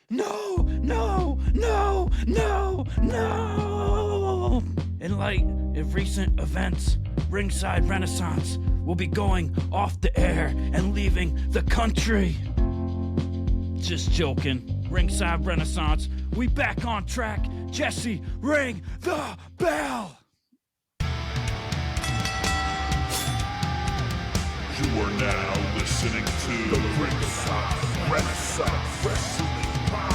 No, no, no, no, no. In light of recent events, Ringside Renaissance will be going off the air and leaving the country. Just joking. Ringside Renaissance, we back on track. Jesse, ring the bell. You are now listening to the Ringside Renaissance Wrestling Podcast.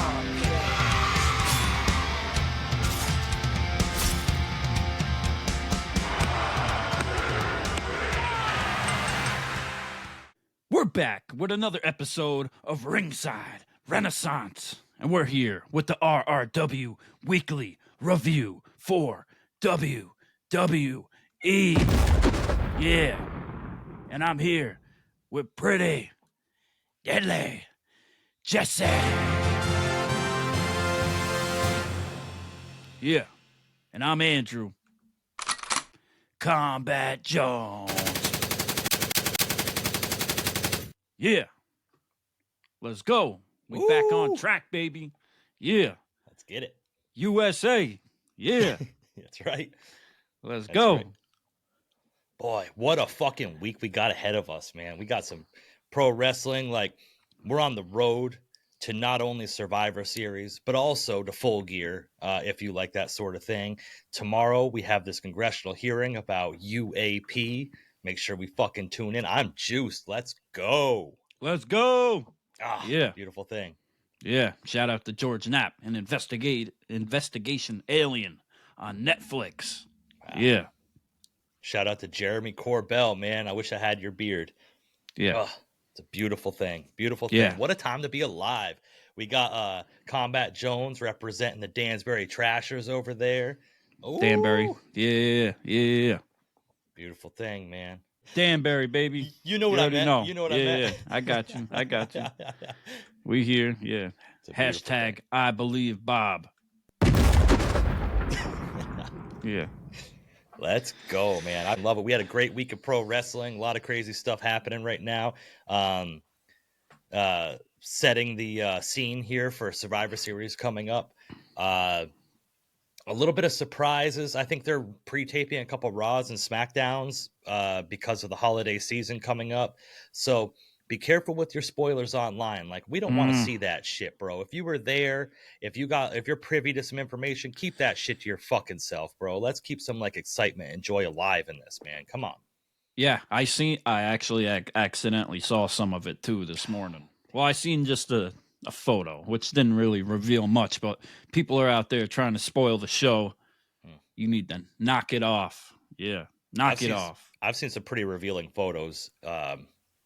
We're back with another episode of Ringside Renaissance, and we're here with the RRW Weekly Review for WWE. Yeah, and I'm here with pretty deadly Jesse. Yeah, and I'm Andrew Kombat Jones. Yeah, let's go. We back on track, baby. Yeah. Let's get it. USA. Yeah. That's right. Let's go. Right. Boy, what a fucking week we got ahead of us, man. We got some pro wrestling. Like, we're on the road to not only Survivor Series, but also to Full Gear, if you like that sort of thing. Tomorrow, we have this congressional hearing about UAP. Make sure we fucking tune in. I'm juiced. Let's go. Let's go. Ah, yeah. Beautiful thing. Yeah. Shout out to George Knapp and Investigation Alien on Netflix. Wow. Yeah. Shout out to Jeremy Corbell, man. I wish I had your beard. Yeah. It's a beautiful thing. Beautiful thing. Yeah. What a time to be alive. We got Kombat Jones representing the Dansbury Trashers over there. Ooh. Danbury. Yeah. Beautiful thing, man. Danbury, baby. You know what I meant. Know. You know what I meant. Yeah, I got you. We here. Yeah. Hashtag thing. I believe Bob. Yeah. Let's go, man. I love it. We had a great week of pro wrestling. A lot of crazy stuff happening right now. Setting the scene here for Survivor Series coming up. A little bit of surprises. I think they're pre-taping a couple Raws and SmackDowns because of the holiday season coming up. So be careful with your spoilers online. Like, we don't want to see that shit, bro. If you were there, if you're privy to some information, keep that shit to your fucking self, bro. Let's keep some like excitement and joy alive in this, man. Come on. Yeah, I actually accidentally saw some of it too this morning. Well, I seen just a photo, which didn't really reveal much, but people are out there trying to spoil the show. You need to knock it off. Yeah, knock it off. I've seen some pretty revealing photos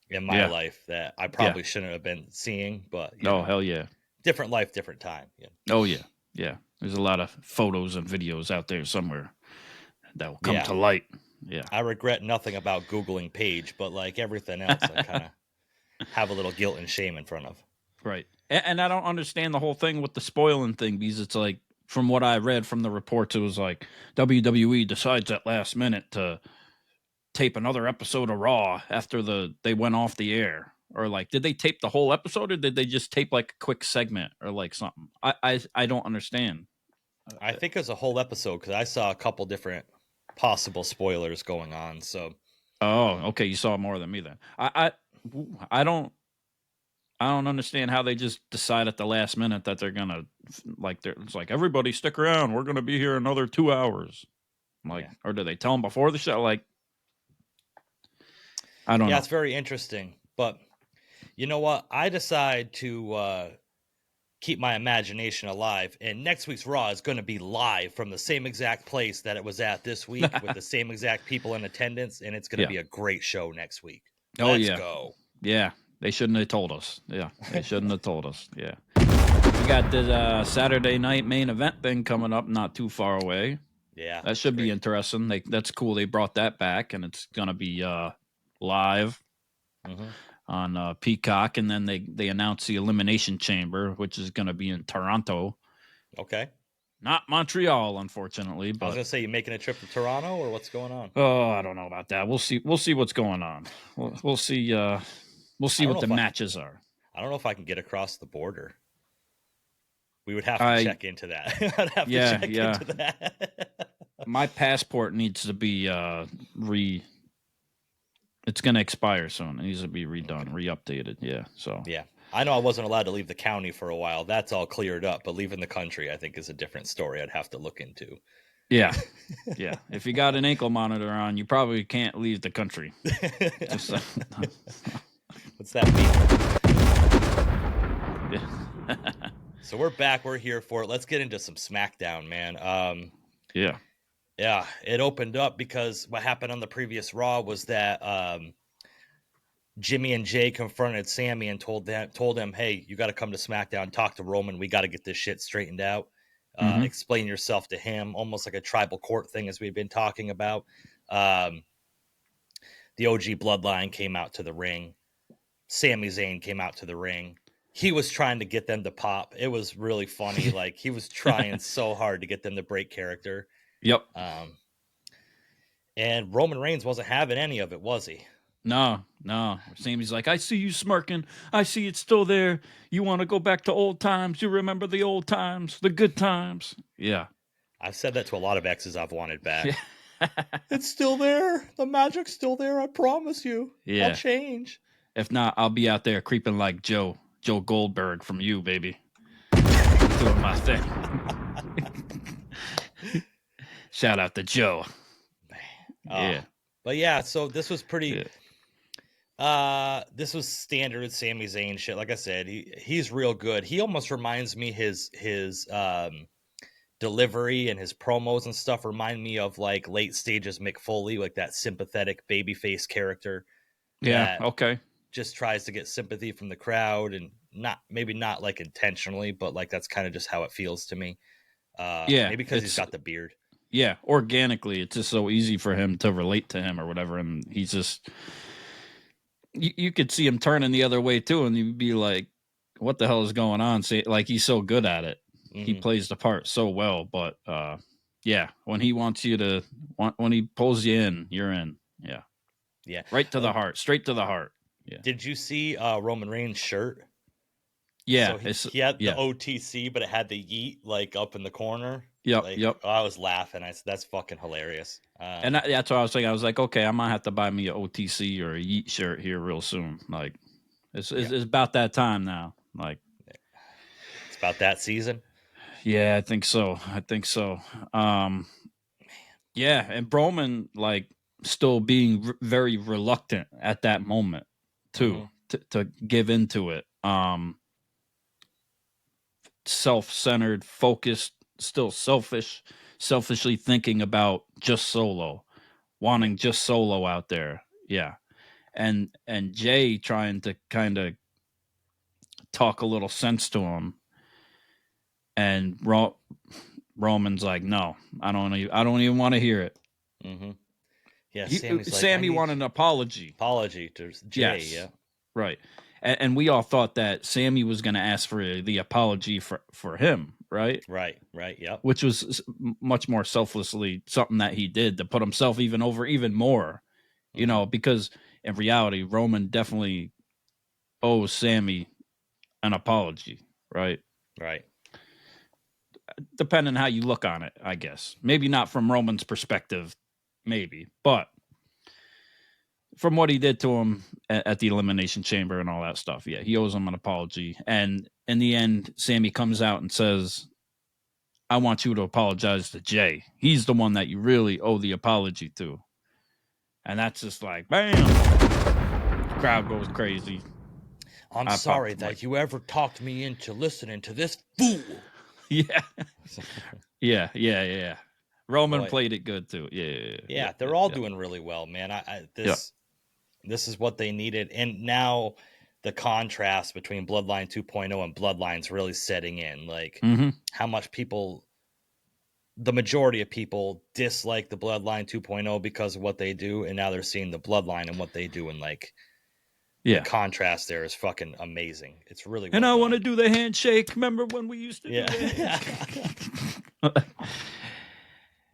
in my life that I probably shouldn't have been seeing, but hell yeah. Different life, different time. Yeah. Oh, yeah. Yeah. There's a lot of photos and videos out there somewhere that will come to light. Yeah. I regret nothing about Googling Paige, but like everything else, I kind of have a little guilt and shame in front of. Right. And I don't understand the whole thing with the spoiling thing, because it's like, from what I read from the reports, it was like WWE decides at last minute to tape another episode of Raw after they went off the air. Or like, did they tape the whole episode, or did they just tape like a quick segment or like something? I don't understand. I think it's a whole episode, because I saw a couple different possible spoilers going on. So, oh, okay, you saw more than me then. I don't understand how they just decide at the last minute that they're gonna it's like, everybody stick around, we're gonna be here another 2 hours. Like, or do they tell them before the show? Like, I don't know. Yeah, it's very interesting. But you know what? I decide to keep my imagination alive, and next week's Raw is going to be live from the same exact place that it was at this week with the same exact people in attendance, and it's going to be a great show next week. Let's go. Yeah, they shouldn't have told us. Yeah, they shouldn't have told us. Yeah. We got the Saturday night main event thing coming up not too far away. Yeah. That should be interesting. That's cool. They brought that back, and it's going to be live on Peacock, and then they announced the Elimination Chamber, which is going to be in Toronto. Okay. Not Montreal, unfortunately. But I was going to say, you making a trip to Toronto, or what's going on? Oh, I don't know about that. We'll see. We'll see what's going on. We'll see. We'll see what the matches are. I don't know if I can get across the border. We would have to check into that. I'd have to check into that. My passport needs to be it's going to expire soon. It needs to be redone, re-updated. Yeah. So yeah, I know I wasn't allowed to leave the county for a while. That's all cleared up, but leaving the country, I think, is a different story. I'd have to look into. Yeah, yeah. If you got an ankle monitor on, you probably can't leave the country. Just, what's that mean? Yeah. So we're back. We're here for it. Let's get into some SmackDown, man. Yeah. Yeah, it opened up because what happened on the previous Raw was that Jimmy and Jay confronted Sami and told him, hey, you got to come to SmackDown, talk to Roman. We got to get this shit straightened out. Explain yourself to him, almost like a tribal court thing, as we've been talking about. The OG Bloodline came out to the ring. Sami Zayn came out to the ring. He was trying to get them to pop. It was really funny. Like, he was trying so hard to get them to break character. Yep. And Roman Reigns wasn't having any of it, was he? No. Sami's like, I see you smirking. I see it's still there. You want to go back to old times. You remember the old times, the good times. Yeah. I've said that to a lot of exes I've wanted back. It's still there. The magic's still there. I promise you. Yeah. I'll change. If not, I'll be out there creeping like Joe Goldberg from You, baby. Doing my thing. Shout out to Joe. Yeah. But yeah, so this was pretty this was standard Sami Zayn shit. Like I said, he's real good. He almost reminds me his delivery and his promos and stuff remind me of like late stages Mick Foley, like that sympathetic babyface character. Yeah, okay. Just tries to get sympathy from the crowd, and maybe not like intentionally, but like that's kind of just how it feels to me. Maybe because he's got the beard. Yeah, organically, it's just so easy for him to relate to him or whatever, and he's just you could see him turning the other way too, and you'd be like, "What the hell is going on?" Like, he's so good at it. He plays the part so well. But when he wants you to, when he pulls you in, you're in. Yeah, right to the heart, straight to the heart. Yeah. Did you see Roman Reigns' shirt? Yeah, so he had the OTC, but it had the yeet like up in the corner. Yep. I was laughing. I said, "That's fucking hilarious." And that's what I was thinking. I was like, okay, I might have to buy me an OTC or a yeet shirt here real soon. Like, it's about that time now. Like, it's about that season. Yeah, I think so. Yeah, and Roman like still being very reluctant at that moment too to give into it. Self-centered, focused, still selfishly thinking about just Solo, wanting just Solo out there. Yeah. And Jay trying to kind of talk a little sense to him. And Roman's like, no, I don't even want to hear it. Mm-hmm. Yeah, Sami wanted an apology. Apology to Jay, yes. Yeah. Right. And we all thought that Sami was going to ask for the apology for him, right? Right, yeah. Which was much more selflessly something that he did to put himself even over even more, you know, because in reality, Roman definitely owes Sami an apology, right? Right. Depending on how you look on it, I guess. Maybe not from Roman's perspective, maybe, but from what he did to him at the Elimination Chamber and all that stuff, yeah, he owes him an apology. And in the end, Sami comes out and says, I want you to apologize to Jay. He's the one that you really owe the apology to. And that's just like, bam! The crowd goes crazy. I'm sorry that you ever talked me into listening to this fool. Yeah. Roman played it good too. Yeah. They're all doing really well, man. This is what they needed, and now the contrast between Bloodline 2.0 and Bloodline's really setting in. Like how much the majority of people dislike the Bloodline 2.0 because of what they do, and now they're seeing the Bloodline and what they do, and like the contrast there is fucking amazing. It's really well and I done. Want to do the handshake. Remember when we used to do that?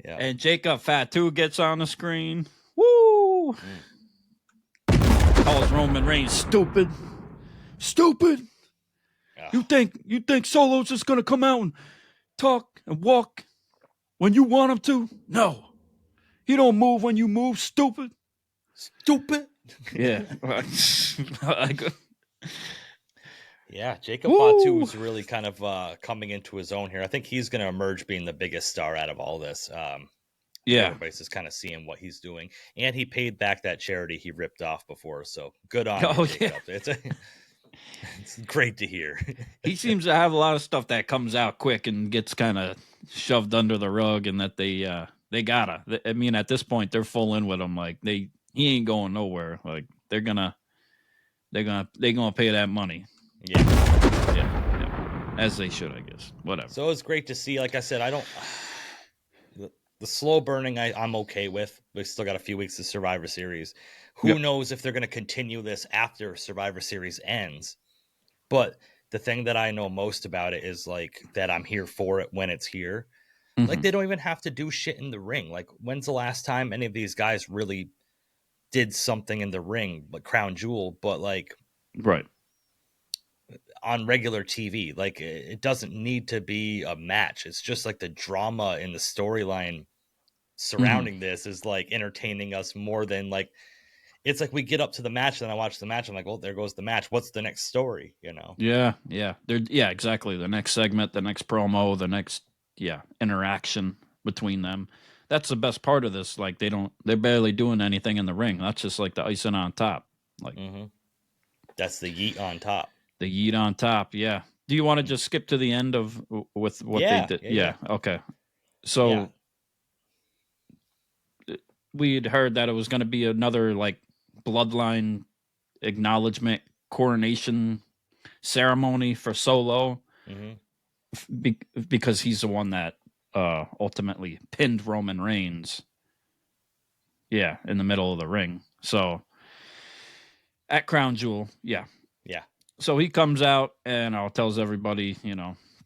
Yeah. And Jacob Fatu gets on the screen. Woo! Calls Roman Reigns stupid. You think Solo's just gonna come out and talk and walk when you want him to? No. He don't move when you move, stupid. Stupid. Yeah. Yeah, Jacob Fatu is really kind of coming into his own here. I think he's going to emerge being the biggest star out of all this. Yeah. Everybody's just kind of seeing what he's doing. And he paid back that charity he ripped off before. So good on you, Jacob. Yeah. It's great to hear. He seems to have a lot of stuff that comes out quick and gets kind of shoved under the rug, and that they gotta. I mean, at this point, they're full in with him. Like he ain't going nowhere. Like they're gonna pay that money. Yeah. As they should, I guess. Whatever. So it's great to see. Like I said, the slow burning I'm okay with. We still got a few weeks of Survivor Series. Who knows if they're going to continue this after Survivor Series ends? But the thing that I know most about it is like that I'm here for it when it's here. Mm-hmm. Like they don't even have to do shit in the ring. Like when's the last time any of these guys really did something in the ring, like Crown Jewel, but like right on regular TV? Like it doesn't need to be a match. It's just like the drama in the storyline surrounding this is like entertaining us more than like. It's like we get up to the match, and I watch the match. I'm like, well, there goes the match. What's the next story? You know? Yeah. Exactly. The next segment, the next promo, the next interaction between them. That's the best part of this. Like they're barely doing anything in the ring. That's just like the icing on top. Like that's the yeet on top. The yeet on top. Yeah. Do you want to just skip to the end of with what they did? Yeah. Okay. So we had heard that it was going to be another like bloodline acknowledgement coronation ceremony for Solo because he's the one that ultimately pinned Roman Reigns in the middle of the ring. So at Crown Jewel, so he comes out and tells everybody,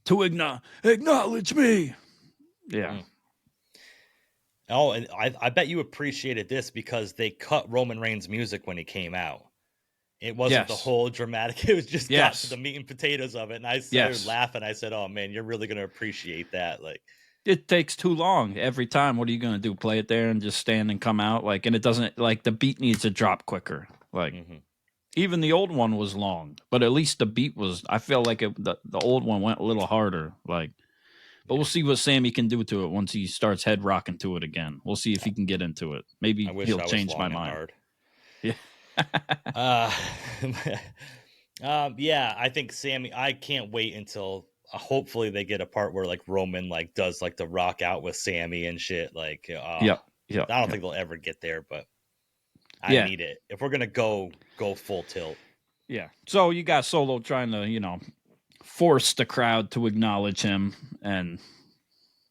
to acknowledge me. Oh, and I bet you appreciated this because they cut Roman Reigns' music when he came out. It wasn't the whole dramatic. It was just got to the meat and potatoes of it. And I started laughing. I said, "Oh man, you're really going to appreciate that." Like, it takes too long every time. What are you going to do? Play it there and just stand and come out? Like, and it doesn't like the beat needs to drop quicker. Like, even the old one was long, but at least the beat was. I feel like the old one went a little harder. Like. But we'll see what Sami can do to it once he starts head rocking to it again. We'll see if he can get into it. Maybe he'll change my mind. Yeah. I think Sami. I can't wait until hopefully they get a part where like Roman like does like the rock out with Sami and shit. Like, I don't think they'll ever get there, but I need it if we're gonna go full tilt. Yeah. So you got Solo trying to force the crowd to acknowledge him, and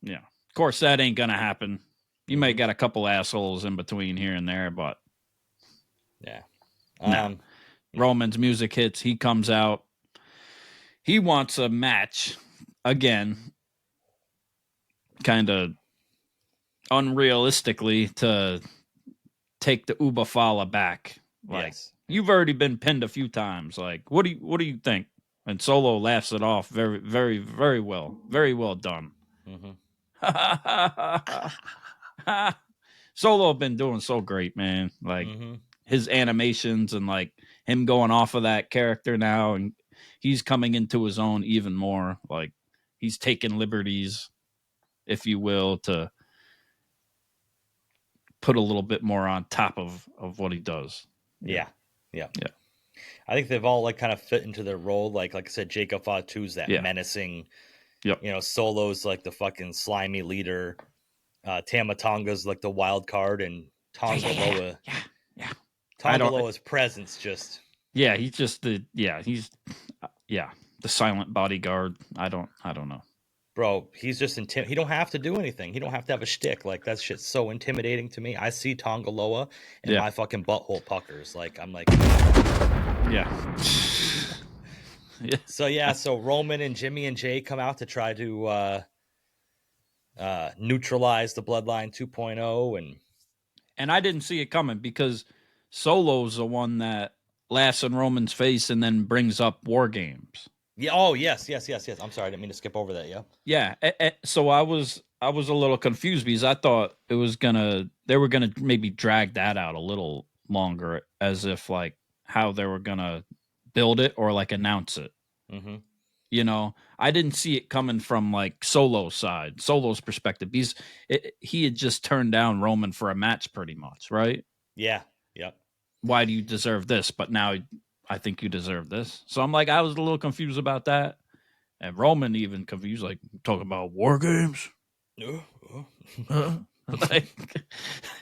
of course that ain't gonna happen. You might got a couple assholes in between here and there, but Roman's music hits, he comes out, he wants a match again, kind of unrealistically, to take the Uba Fala back. Like, you've already been pinned a few times. Like, what do you think? And Solo laughs it off very, very, very well. Very well done. Solo been doing so great, man. Like his animations and like him going off of that character now, and he's coming into his own even more. Like he's taking liberties, if you will, to put a little bit more on top of what he does. Yeah. I think they've all like kind of fit into their role. Like I said, Jacob Fatu's that menacing. Solo's like the fucking slimy leader. Tama Tonga's like the wild card, and Tonga Loa's presence just. Yeah, he's just the silent bodyguard. I don't know. Bro, he's just he don't have to do anything. He don't have to have a shtick. Like that shit's so intimidating to me. I see Tonga Loa and my fucking butthole puckers. Like I'm like. So Roman and Jimmy and Jay come out to try to neutralize the Bloodline 2.0, and I didn't see it coming because Solo's the one that laughs in Roman's face and then brings up War Games. Yeah. Oh, yes. I'm sorry. I didn't mean to skip over that. Yeah. Yeah. So I was a little confused because I thought they were gonna maybe drag that out a little longer, as if like how they were gonna build it or like announce it. Mm-hmm. I didn't see it coming from like Solo's perspective. He had just turned down Roman for a match pretty much, right? Yeah. Yep. Why do you deserve this? But now I think you deserve this. So I'm like, I was a little confused about that. And Roman even confused, like, talking about war games. Like,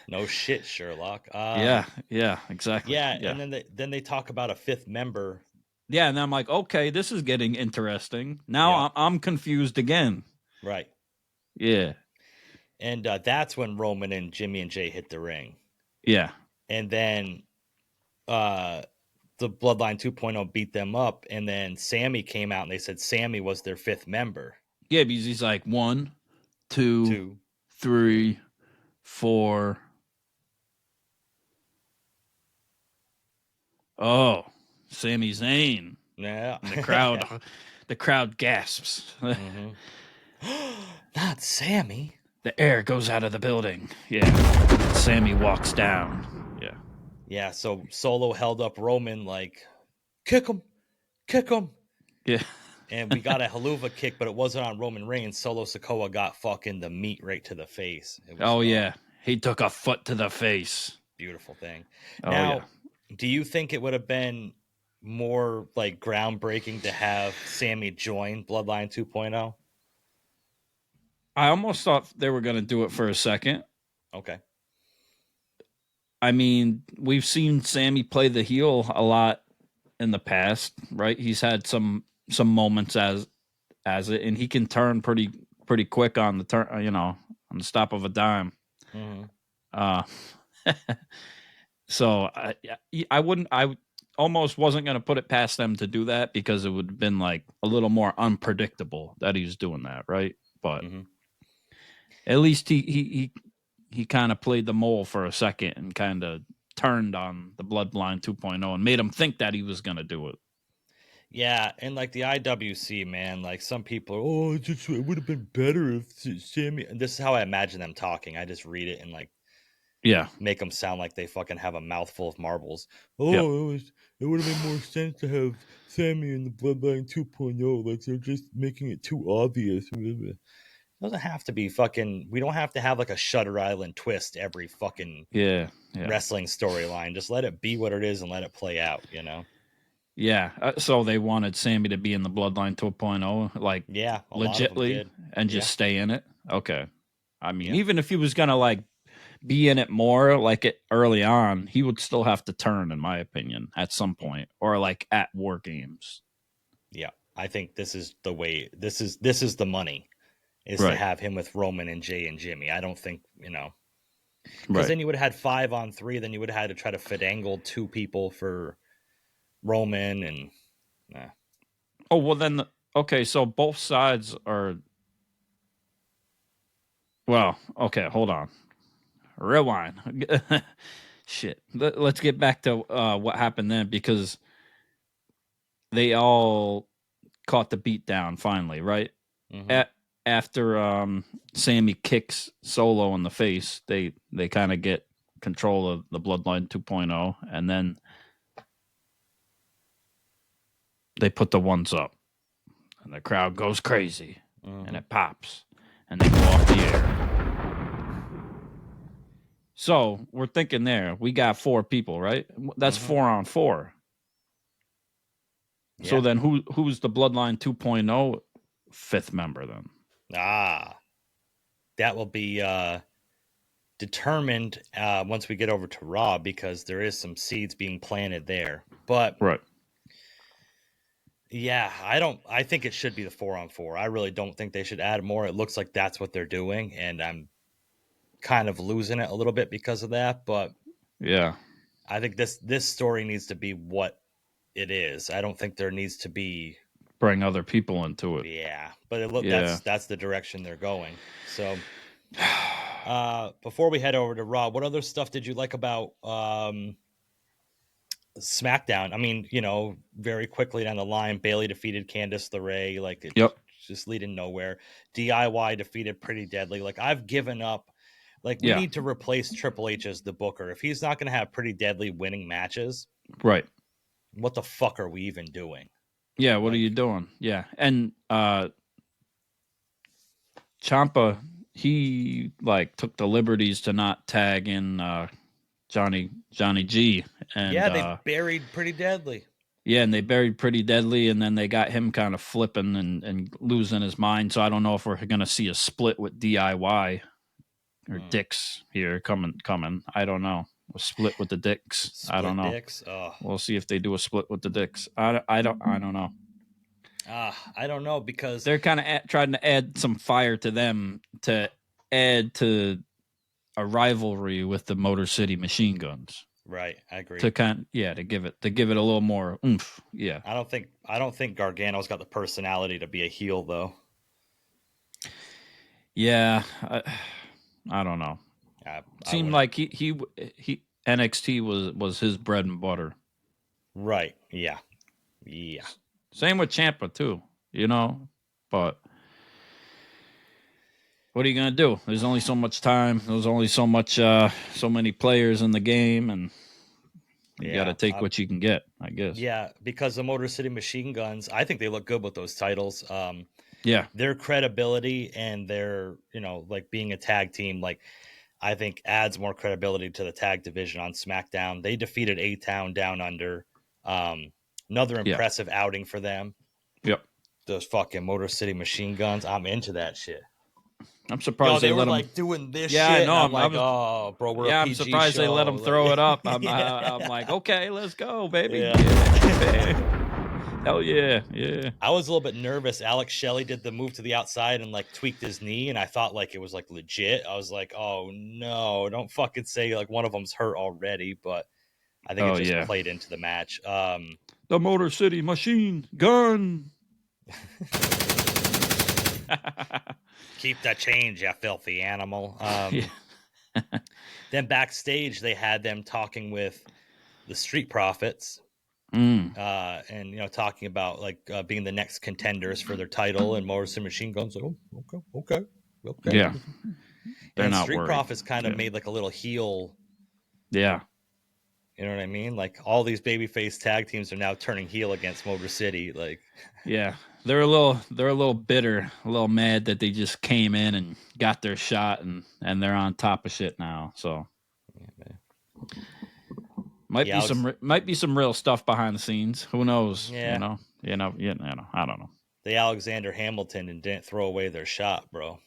No shit, Sherlock. yeah, exactly. Yeah, and then they talk about a fifth member. Yeah, and I'm like, okay, this is getting interesting. Now Yeah. I'm confused again. Right. Yeah, And that's when Roman and Jimmy and Jay hit the ring. yeah, And then the Bloodline 2.0 beat them up. And then Sami came out and they said Sami was their fifth member. yeah. Because he's like 1, 2, Two. 3, 4. Oh, Sami Zayn. Yeah. And the crowd gasps. Mhm. Not Sami. The air goes out of the building. Yeah. Sami walks down. Yeah. Yeah, so Solo held up Roman like, kick him. Yeah. And we got a haluva kick, but it wasn't on Roman Reigns. Solo Sikoa got fucking the meat right to the face. It was, Yeah. He took a foot to the face. beautiful thing. Oh, Now, yeah. do you think it would have been more like groundbreaking to have Sami join Bloodline 2.0? I almost thought they were going to do it for a second. Okay. I mean, we've seen Sami play the heel a lot in the past, right? He's had some moments as it, and he can turn pretty quick on the turn, on the stop of a dime. Mm-hmm. So I almost wasn't going to put it past them to do that, because it would have been like a little more unpredictable that he's doing that, right? But at least he kind of played the mole for a second and kind of turned on the Bloodline 2.0 and made him think that he was going to do it. Yeah, and like the IWC, man, like some people, it would have been better if Sami. And this is how I imagine them talking. I just read it and like, yeah, make them sound like they fucking have a mouthful of marbles. Yep. It would have made more sense to have Sami in the Bloodline 2.0. Like they're just making it too obvious. It doesn't have to be fucking. We don't have to have like a Shutter Island twist every fucking yeah. wrestling storyline. Just let it be what it is and let it play out. Yeah. So they wanted Sami to be in the Bloodline 2.0, like, Yeah, legitly, and just stay in it. Okay. I mean, Yeah. even if he was gonna like be in it more, like it early on, he would still have to turn, in my opinion, at some point, or like at War Games. Yeah, I think this is the way. This is the money, is Right. to have him with Roman and Jay and Jimmy. I don't think because Right. then you would have had 5-on-3. Then you would have had to try to finagle 2 people for Roman and. Oh, well then, okay, so both sides are. Well, okay, hold on. Rewind. Shit. Let's get back to what happened then, because they all caught the beat down finally, right? Mhm. After Sami kicks Solo in the face, they kind of get control of the Bloodline 2.0, and then they put the ones up, and the crowd goes crazy, and it pops, and they go off the air. So we're thinking there, we got 4 people, right? That's 4-on-4. Yeah. So then who's the Bloodline 2.0 fifth member then? That will be determined once we get over to Raw, because there is some seeds being planted there. But Right. yeah, I think it should be the 4-on-4. I really don't think they should add more. It looks like that's what they're doing, and I'm kind of losing it a little bit because of that. But Yeah. I think this story needs to be what it is. I don't think there needs to be Bring other people into it. Yeah, but Yeah. that's the direction they're going. So, before we head over to Raw, what other stuff did you like about SmackDown. I mean, very quickly down the line, Bayley defeated Candice LeRae. Like, it's Yep. just leading nowhere. DIY defeated Pretty Deadly. Like, I've given up. Like, we Yeah. need to replace Triple H as the booker. If he's not going to have Pretty Deadly winning matches, Right. what the fuck are we even doing? Yeah, what are you doing? Yeah. And Ciampa, he like took the liberties to not tag in Johnny G. And yeah, they buried Pretty Deadly. Yeah, and they buried Pretty Deadly, and then they got him kind of flipping and losing his mind. So I don't know if we're going to see a split with DIY or Dicks here coming. I don't know. A split with the Dicks. I don't know. Dicks? Oh. We'll see if they do a split with the Dicks. I don't know. I don't know, because they're kind of trying to add some fire to them to add to a rivalry with the Motor City Machine Guns. Right, I agree. To give it a little more oomph. Yeah. I don't think Gargano's got the personality to be a heel, though. Yeah, I don't know. Seemed like he NXT was his bread and butter. Right. Yeah. Same with Ciampa too, but what are you gonna do? There's only so much time. There's only so many players in the game, and you got to take what you can get, I guess. Yeah, because the Motor City Machine Guns, I think they look good with those titles. Yeah, their credibility and their, like being a tag team, like I think adds more credibility to the tag division on SmackDown. They defeated A-Town Down Under. Another impressive outing for them. Yep. Those fucking Motor City Machine Guns. I'm into that shit. I'm surprised they were let them like doing this. Yeah, shit. I know. I'm like, oh, bro, we're a I'm PG surprised show. they let them throw it up. I'm like, okay, let's go, baby. Yeah. Hell yeah, yeah. I was a little bit nervous. Alex Shelley did the move to the outside and like tweaked his knee, and I thought like it was like legit. I was like, oh no, don't fucking say like one of them's hurt already. But I think it just played into the match. The Motor City Machine Gun. Keep that change, you filthy animal. Then backstage, they had them talking with the Street Profits. And talking about like being the next contenders for their title, and Motor City Machine Guns like, oh, okay. Yeah, they're and not Street worried. Profits kind of made like a little heel. Yeah, you know what I mean. Like all these babyface tag teams are now turning heel against Motor City. Like, yeah, they're a little bitter, a little mad that they just came in and got their shot, and they're on top of shit now. So. Yeah, man. Might be some real stuff behind the scenes. Who knows? Yeah. I don't know. They Alexander Hamilton and didn't throw away their shot, bro.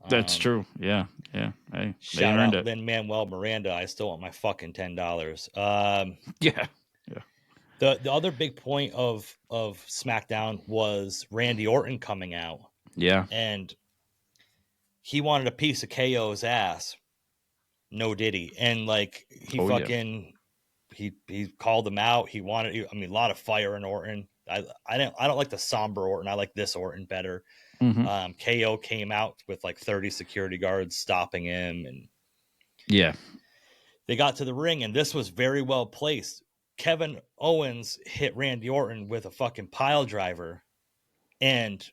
That's true. Yeah. Hey, shout they earned out it. Lin-Manuel Miranda. I still want my fucking $10. Yeah. The other big point of SmackDown was Randy Orton coming out. Yeah. And he wanted a piece of KO's ass. No diddy. And like he called him out. He wanted, a lot of fire in Orton. I don't like the somber Orton. I like this Orton better. Mm-hmm. KO came out with like 30 security guards stopping him, and they got to the ring, and this was very well placed. Kevin Owens hit Randy Orton with a fucking pile driver, and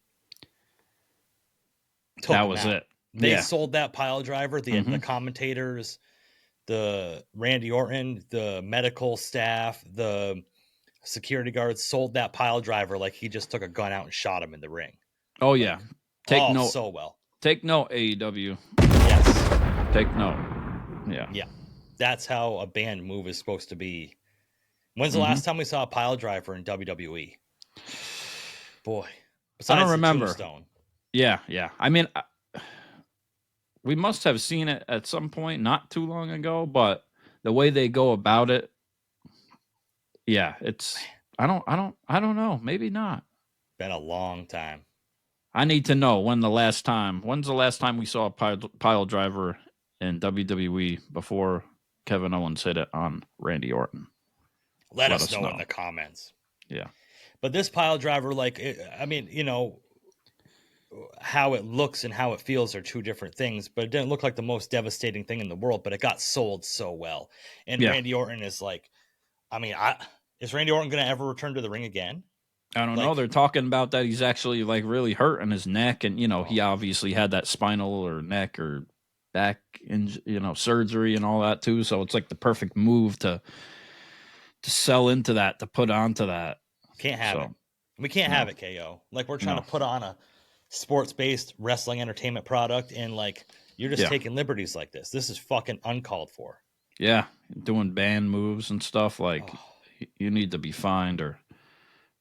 that was it. They sold that pile driver. The commentators, the Randy Orton, the medical staff, the security guards sold that pile driver like he just took a gun out and shot him in the ring. Oh yeah. Take note. So well. Take note, AEW. Yes. Take note. Yeah. Yeah. That's how a band move is supposed to be. When's the last time we saw a pile driver in WWE? Boy. I don't remember. Tombstone. Yeah. I mean, we must have seen it at some point not too long ago, but the way they go about it, yeah, it's I don't know. Maybe not. Been a long time. I need to know when's the last time we saw a pile driver in WWE before Kevin Owens hit it on Randy Orton. Let us know in the comments. Yeah. But this pile driver, how it looks and how it feels are two different things, but it didn't look like the most devastating thing in the world, but it got sold so well. And Randy Orton is like, Is Randy Orton going to ever return to the ring again? I don't know. They're talking about that he's actually like really hurt in his neck, and he obviously had that spinal or neck or back surgery and all that too. So it's like the perfect move to sell into that, to put onto that. Can't have it. We can't have it, KO. Like we're trying to put on a sports-based wrestling entertainment product, and like you're just taking liberties like this. This is fucking uncalled for. Yeah, doing band moves and stuff. Like you need to be fined or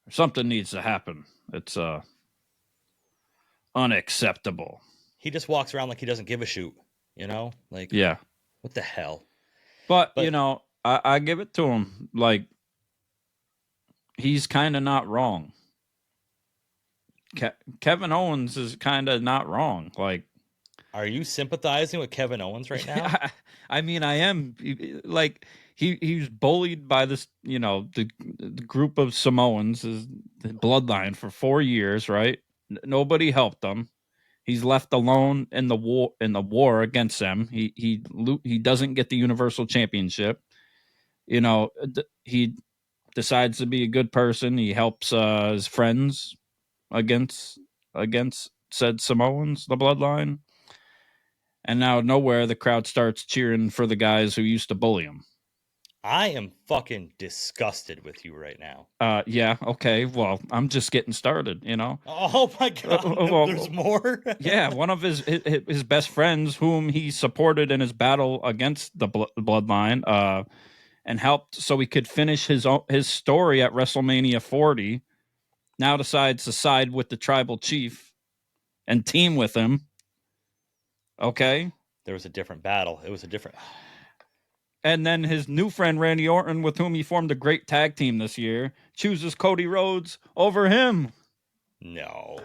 something needs to happen. It's unacceptable. He just walks around like he doesn't give a shoot, Like, what the hell? But I give it to him. Like, he's kind of not wrong. Kevin Owens is kind of not wrong. Like, are you sympathizing with Kevin Owens right now? I mean, I am. Like, he's bullied by this, the group of Samoans, the bloodline, for 4 years, right? Nobody helped him. He's left alone in the war against them. He doesn't get the Universal Championship. He decides to be a good person. He helps his friends against said Samoans, the bloodline. And now nowhere the crowd starts cheering for the guys who used to bully him. I am fucking disgusted with you right now. Yeah, okay. Well, I'm just getting started, Oh my God, there's more? Yeah, one of his best friends, whom he supported in his battle against the bloodline, and helped so he could finish his story at WrestleMania 40, now decides to side with the tribal chief and team with him. Okay? There was a different battle. It was a different... And then his new friend, Randy Orton, with whom he formed a great tag team this year, chooses Cody Rhodes over him. No.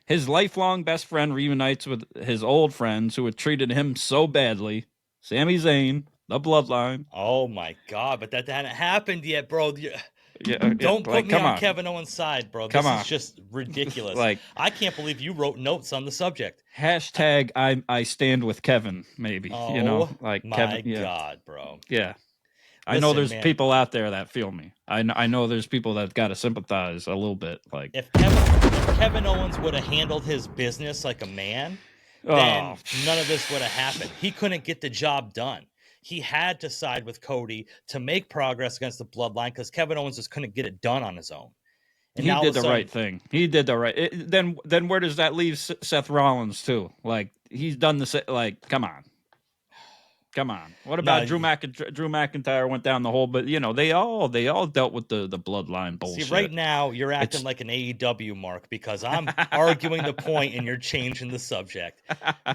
His lifelong best friend reunites with his old friends who had treated him so badly. Sami Zayn, the Bloodline. Oh, my God. But that hadn't happened yet, bro. Don't put me on Kevin Owens' side, bro. This is just ridiculous. Like, I can't believe you wrote notes on the subject. Hashtag I stand with Kevin, maybe. Oh, like my Kevin, God, bro. Yeah. I know there's people out there that feel me. I know there's people that got to sympathize a little bit. Like, if Kevin Owens would have handled his business like a man, then none of this would have happened. He couldn't get the job done. He had to side with Cody to make progress against the bloodline because Kevin Owens just couldn't get it done on his own. And he did the right thing. He did the right. Then where does that leave Seth Rollins too? Like, he's done the like. Come on. What about Drew McIntyre went down the hole, but they all dealt with the bloodline bullshit. See, right now you're acting like an AEW mark because I'm arguing the point and you're changing the subject.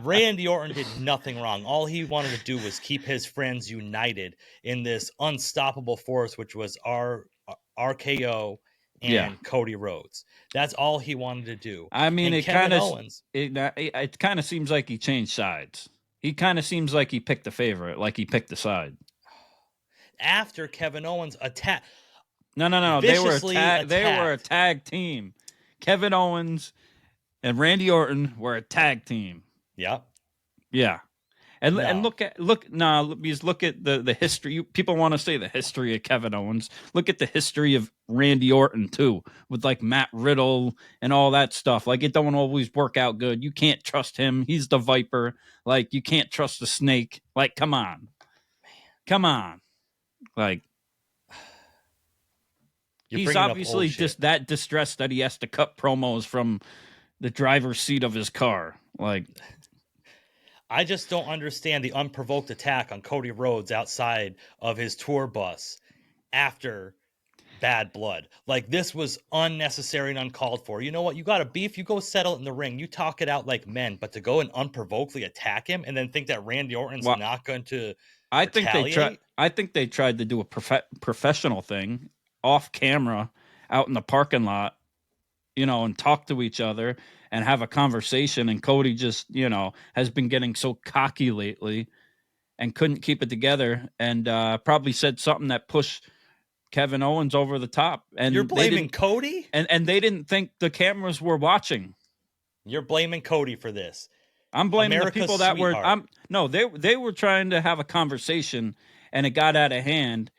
Randy Orton did nothing wrong. All he wanted to do was keep his friends united in this unstoppable force, which was RKO and Cody Rhodes. That's all he wanted to do. I mean, it kind of seems like he changed sides. He kind of seems like he picked a favorite, like he picked a side. After Kevin Owens attacked. No. They were a tag team. Kevin Owens and Randy Orton were a tag team. Yeah. Yeah. And look at the history. People want to say the history of Kevin Owens. Look at the history of Randy Orton too, with like Matt Riddle and all that stuff. Like, it don't always work out good. You can't trust him. He's the Viper. Like, you can't trust the Snake. Like, come on. Like, he's obviously just that distressed that he has to cut promos from the driver's seat of his car. Like, I just don't understand the unprovoked attack on Cody Rhodes outside of his tour bus after Bad Blood. Like, this was unnecessary and uncalled for. You know what? You got a beef, you go settle it in the ring. You talk it out like men, but to go and unprovokedly attack him and then think that Randy Orton's not going to retaliate? I think they tried to do a professional thing off camera out in the parking lot, and talk to each other and have a conversation. And Cody just, has been getting so cocky lately and couldn't keep it together, and probably said something that pushed Kevin Owens over the top. And you're blaming Cody? And they didn't think the cameras were watching. You're blaming Cody for this. I'm blaming the people that were. They were trying to have a conversation, and it got out of hand.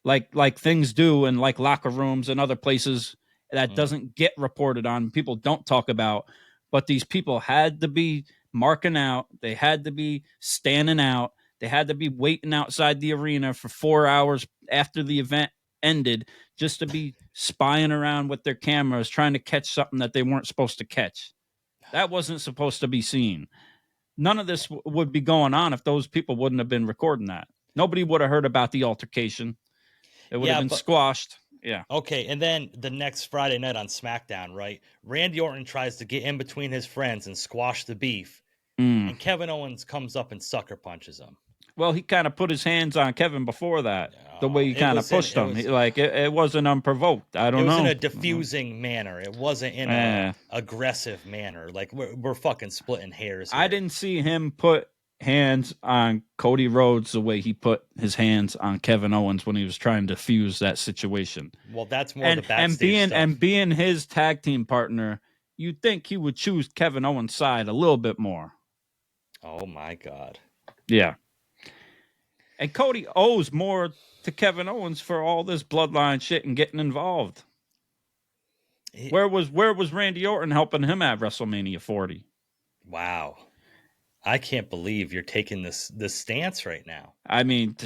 like things do in like locker rooms and other places that doesn't get reported on. People don't talk about, but these people had to be marking out. They had to be standing out. They had to be waiting outside the arena for 4 hours after the event ended just to be spying around with their cameras, trying to catch something that they weren't supposed to catch. That wasn't supposed to be seen. None of this would be going on if those people wouldn't have been recording that. Nobody would have heard about the altercation. It would have been squashed. Yeah. Okay, and then the next Friday night on SmackDown, right? Randy Orton tries to get in between his friends and squash the beef. And Kevin Owens comes up and sucker punches him. Well, he kind of put his hands on Kevin before that. The way he kind of pushed him. It wasn't unprovoked. I don't know. It was in a diffusing manner. It wasn't in an aggressive manner. Like, we're fucking splitting hairs here. I didn't see him put hands on Cody Rhodes the way he put his hands on Kevin Owens when he was trying to fuse that situation. Well, that's more the backstage stuff. And being his tag team partner, you'd think he would choose Kevin Owens' side a little bit more. Oh, my God. Yeah. And Cody owes more to Kevin Owens for all this bloodline shit and getting involved. Where was Randy Orton helping him at WrestleMania 40? Wow. I can't believe you're taking this stance right now. I mean,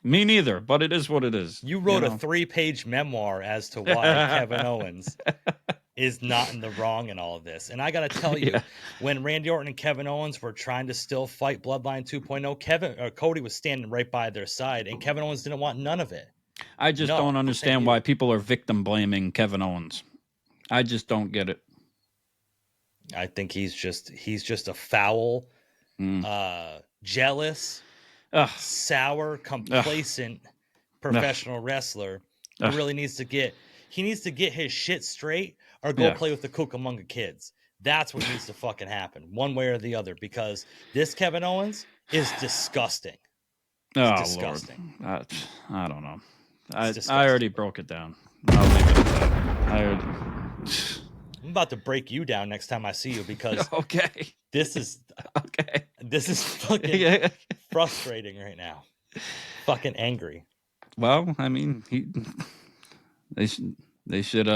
me neither, but it is what it is. You wrote a 3-page memoir as to why Kevin Owens is not in the wrong in all of this. And I got to tell you, when Randy Orton and Kevin Owens were trying to still fight Bloodline 2.0, Cody was standing right by their side, and Kevin Owens didn't want none of it. I just don't understand why people are victim blaming Kevin Owens. I just don't get it. I think he's just a foul, jealous, sour, complacent professional wrestler who really needs to get his shit straight or go play with the Cucamonga kids. That's what needs to fucking happen, one way or the other, because this Kevin Owens is disgusting. It's disgusting. Lord. I don't know. I already broke it down. I'll leave it at that. I'm about to break you down next time I see you because this is fucking frustrating right now. Fucking angry. Well, I mean, they should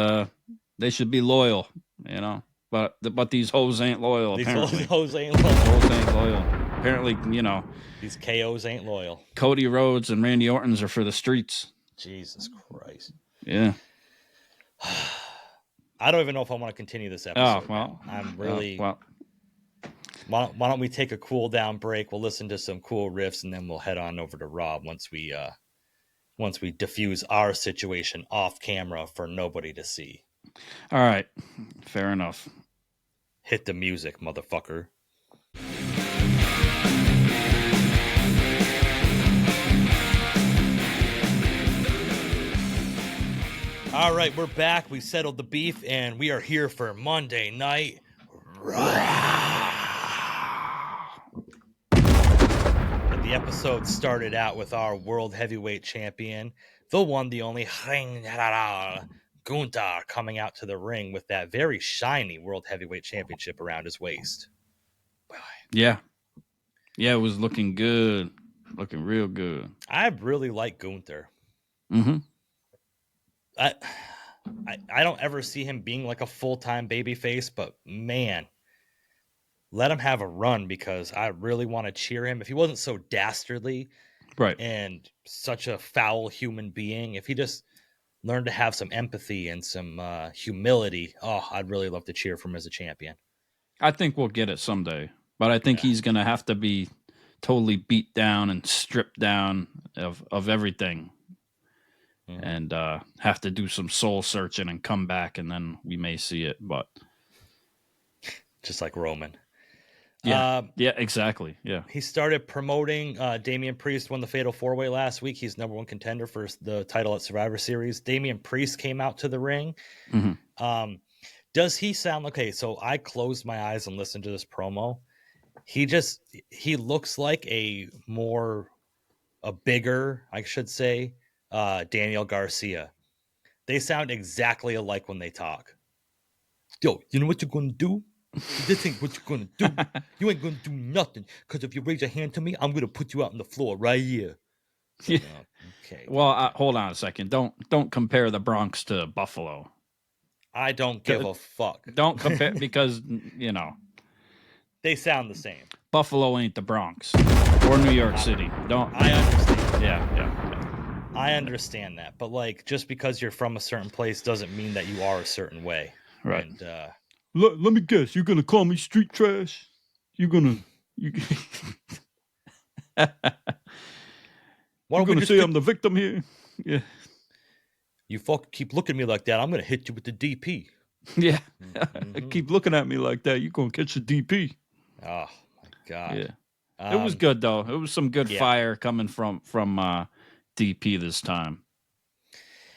be loyal, you know. But these hoes ain't loyal. These apparently, hoes ain't loyal. Hoes ain't loyal. Apparently, you know, these KOs ain't loyal. Cody Rhodes and Randy Orton's are for the streets. Jesus Christ. Yeah. I don't even know if I want to continue this episode. Oh, well. I'm really... Why don't we take a cool down break? We'll listen to some cool riffs, and then we'll head on over to Rob once we diffuse our situation off camera for nobody to see. All right. Fair enough. Hit the music, motherfucker. All right, we're back. We settled the beef, and we are here for Monday Night Raw. And the episode started out with our World Heavyweight Champion, the one, the only, Gunther, coming out to the ring with that very shiny World Heavyweight Championship around his waist. Yeah. Yeah, it was looking good. Looking real good. I really like Gunther. Mm-hmm. I don't ever see him being like a full-time babyface, but man, let him have a run because I really want to cheer him. If he wasn't so dastardly and such a foul human being, if he just learned to have some empathy and some humility, I'd really love to cheer for him as a champion. I think we'll get it someday, but I think he's going to have to be totally beat down and stripped down of everything. And have to do some soul searching and come back, and then we may see it. But just like Roman, yeah, exactly. Yeah, he started promoting. Damien Priest won the Fatal 4-Way last week. He's #1 contender for the title at Survivor Series. Damien Priest came out to the ring. Mm-hmm. Does he sound okay? So I closed my eyes and listened to this promo. He looks like a bigger, I should say. Daniel Garcia. They sound exactly alike when they talk. Yo, you know what you're gonna do? This ain't what you're gonna do. You ain't gonna do nothing. Because if you raise your hand to me, I'm gonna put you out on the floor right here. So, Yeah. okay. Well, hold on a second. Don't compare the Bronx to Buffalo. I don't give a fuck. Don't compare because They sound the same. Buffalo ain't the Bronx or New York City. Don't. I understand. Yeah. I understand that, but like, just because you're from a certain place doesn't mean that you are a certain way. Right. And Let me guess. You're gonna call me street trash? You're gonna say I'm the victim here? Yeah. You fuck keep looking at me like that, I'm gonna hit you with the DP. Yeah. Keep looking at me like that, you're gonna catch the DP. Oh my god. Yeah. It was good though. It was some good fire coming from DP this time.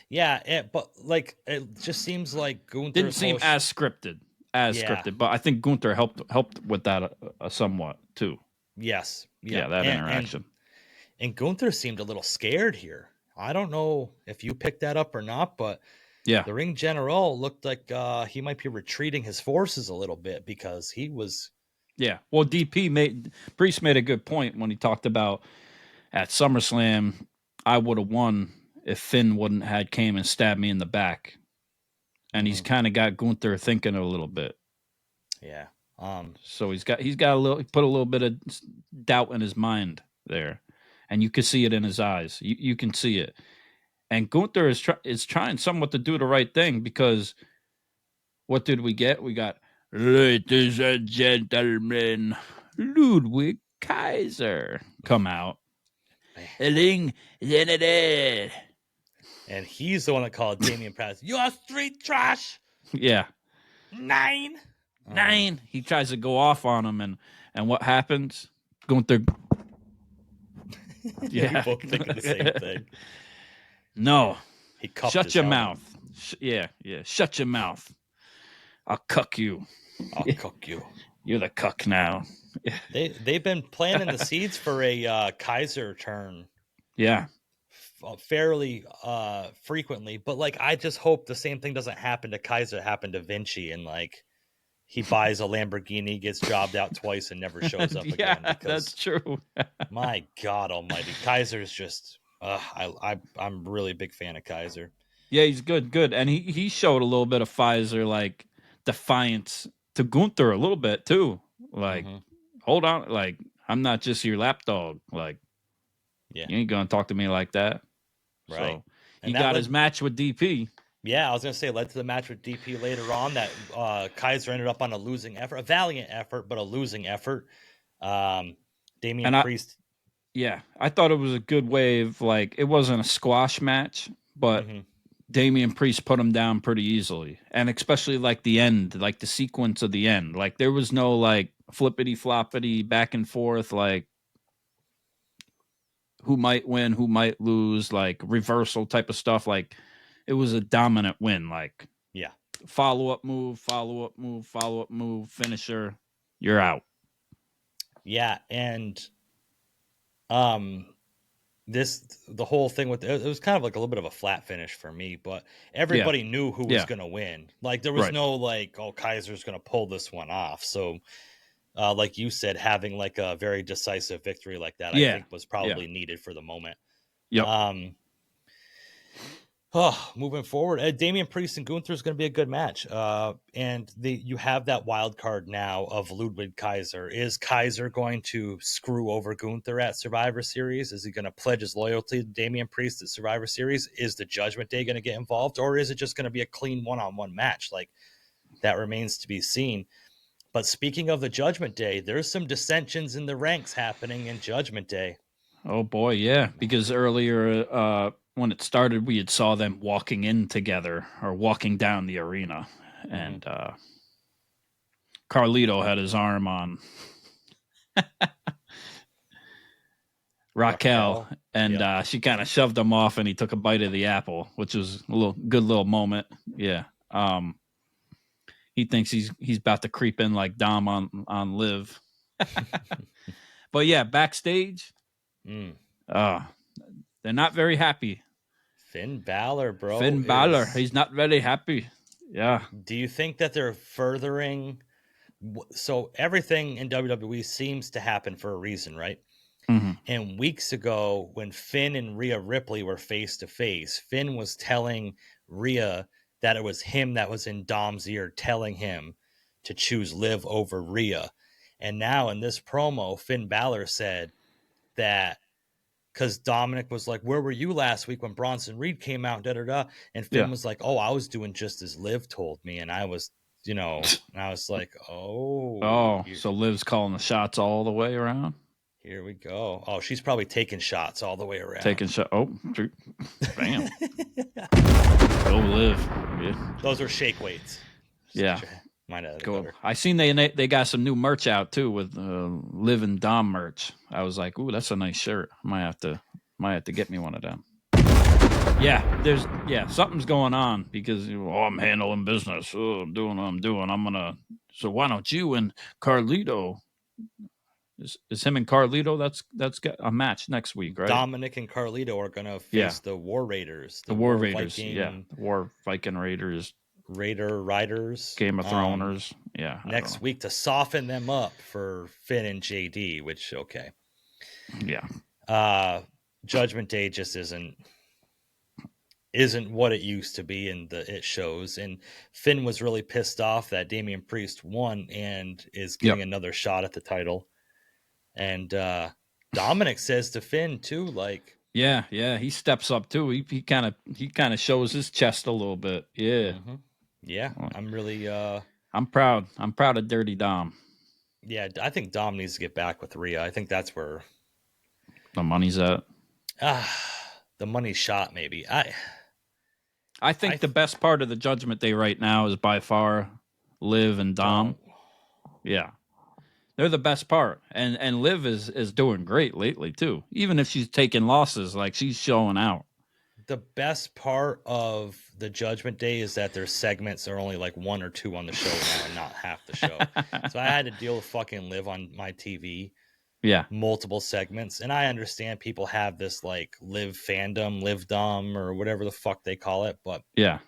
Yeah, but like it just seems like Gunther didn't seem as scripted, but I think Gunther helped with that somewhat too. Yes. Yeah, that interaction. And Gunther seemed a little scared here. I don't know if you picked that up or not, but the ring general looked like he might be retreating his forces a little bit because he was. Yeah, well, Priest made a good point when he talked about at SummerSlam, I would have won if Finn wouldn't had came and stabbed me in the back, and he's kind of got Gunther thinking a little bit. Yeah. So he put a little bit of doubt in his mind there, and you can see it in his eyes. You can see it, and Gunther is trying somewhat to do the right thing because what did we get? We got, ladies and gentlemen, Ludwig Kaiser come out. And he's the one that called Damien Priest, "You're street trash." Yeah. 9. He tries to go off on him, and what happens? Gunther. Yeah. We both thinking the same thing. No. He cuffed Shut his your helmet. mouth. Yeah. Shut your mouth. I'll cuck you. I'll cuck you. You're the cuck now. They've been planting the seeds for a Kaiser turn. Yeah. Fairly frequently, but like I just hope the same thing doesn't happen to Kaiser happened to Vinci, and like he buys a Lamborghini, gets jobbed out twice, and never shows up again. Yeah, that's true. My God Almighty, Kaiser's just I'm really a big fan of Kaiser. Yeah, he's good, and he showed a little bit of Pfizer like defiance to Gunther a little bit too. Like, hold on, like I'm not just your lapdog. Like, you ain't gonna talk to me like that. Right. So he got his match with DP. Yeah, I was gonna say led to the match with DP later on. That Kaiser ended up on a losing effort, a valiant effort, but a losing effort. Damien Priest. Yeah, I thought it was a good wave. Like it wasn't a squash match, but Damien Priest put him down pretty easily, and especially like the end, like the sequence of the end. Like there was no like flippity floppity back and forth, like who might win, who might lose, like reversal type of stuff. Like it was a dominant win. Like follow-up move, finisher, you're out. Yeah, and the whole thing with it was kind of like a little bit of a flat finish for me, but everybody knew who was going to win. Like there was no like, oh, Kaiser's going to pull this one off. So like you said, having like a very decisive victory like that, I think was probably needed for the moment. Yep. Moving forward, Damien Priest and Gunther is going to be a good match. And you have that wild card now of Ludwig Kaiser. Is Kaiser going to screw over Gunther at Survivor Series? Is he going to pledge his loyalty to Damien Priest at Survivor Series? Is the Judgment Day going to get involved? Or is it just going to be a clean one-on-one match? Like that remains to be seen. But speaking of the Judgment Day, there's some dissensions in the ranks happening in Judgment Day. Oh boy, yeah. Because earlier, when it started, we had saw them walking in together or walking down the arena, and Carlito had his arm on Raquel, and she kind of shoved him off, and he took a bite of the apple, which was a good little moment. Yeah. He thinks he's about to creep in like Dom on Liv. But yeah, backstage, they're not very happy. Finn Balor, bro. Finn Balor, he's not very happy. Yeah. Do you think that they're furthering? So everything in WWE seems to happen for a reason, right? Mhm. And weeks ago, when Finn and Rhea Ripley were face to face, Finn was telling Rhea that it was him that was in Dom's ear telling him to choose Liv over Rhea. And now in this promo, Finn Balor said that because Dominic was like, "Where were you last week when Bronson Reed came out?" Da da da. And Finn Yeah. was like, "Oh, I was doing just as Liv told me," and I was, and I was like, "Oh, Oh, so Liv's calling the shots all the way around. here we go." Oh, she's probably taking shots all the way around. Taking shot. Oh, bam. Go Liv. Yeah. Those are shake weights. Yeah. Might have Cool. I seen they got some new merch out too with Liv and Dom merch. I was like, ooh, that's a nice shirt. Might have to get me one of them. Yeah, something's going on because I'm handling business. Oh, I'm doing what I'm doing. So why don't you and Carlito? Is him and Carlito? That's got a match next week, right? Dominic and Carlito are gonna face the War Raiders. The War Raiders. Viking, the War Viking Raiders. Raider Riders. Game of Throners. Yeah. Next week to soften them up for Finn and JD, which okay. Yeah. Judgment Day just isn't what it used to be in it shows. And Finn was really pissed off that Damien Priest won and is getting another shot at the title. And Dominic says to Finn too, like, yeah, he steps up too. He kind of shows his chest a little bit. Yeah. Mm-hmm. Yeah, I'm really I'm proud of Dirty Dom. Yeah, I think Dom needs to get back with Rhea. I think that's where the money's at. The money's shot, maybe. I think the best part of the Judgment Day right now is by far Liv and Dom. Yeah. They're the best part. And Liv is doing great lately too. Even if she's taking losses, like she's showing out. The best part of the Judgment Day is that their segments are only like 1 or 2 on the show now and not half the show. So I had to deal with fucking Liv on my TV. Yeah. Multiple segments. And I understand people have this like Liv fandom, Liv Dom, or whatever the fuck they call it. But yeah.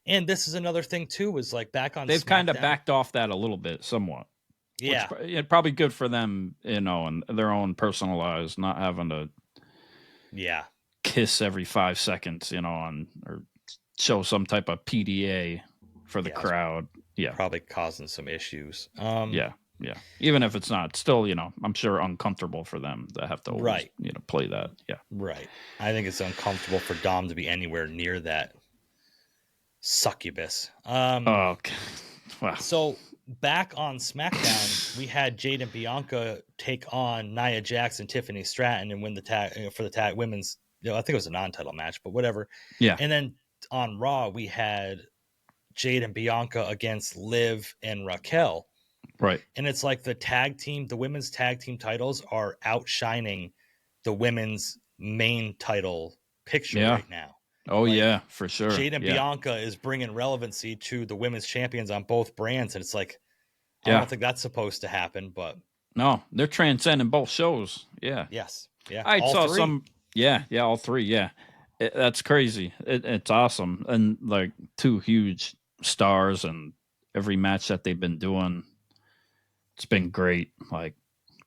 And this is another thing too, is like back on They've SmackDown. kind of backed off that a little bit, somewhat. Yeah. Which, probably good for them, and their own personal lives, not having to kiss every 5 seconds, or show some type of PDA for the crowd. Yeah. Probably causing some issues. Yeah. Even if it's not, still, I'm sure uncomfortable for them to have to always, play that. Yeah. Right. I think it's uncomfortable for Dom to be anywhere near that succubus. Okay. Wow. So back on SmackDown, we had Jade and Bianca take on Nia Jax and Tiffany Stratton and win the tag for the tag women's. I think it was a non-title match, but whatever. Yeah. And then on Raw, we had Jade and Bianca against Liv and Raquel. Right. And it's like the women's tag team titles are outshining the women's main title picture right now. Oh, like, for sure. Jade and Bianca is bringing relevancy to the women's champions on both brands. And it's like, I don't think that's supposed to happen, but. No, they're transcending both shows. Yeah. Yes. Yeah. I saw some. Yeah. All 3. Yeah. That's crazy. It's awesome. And like 2 huge stars, and every match that they've been doing, it's been great. Like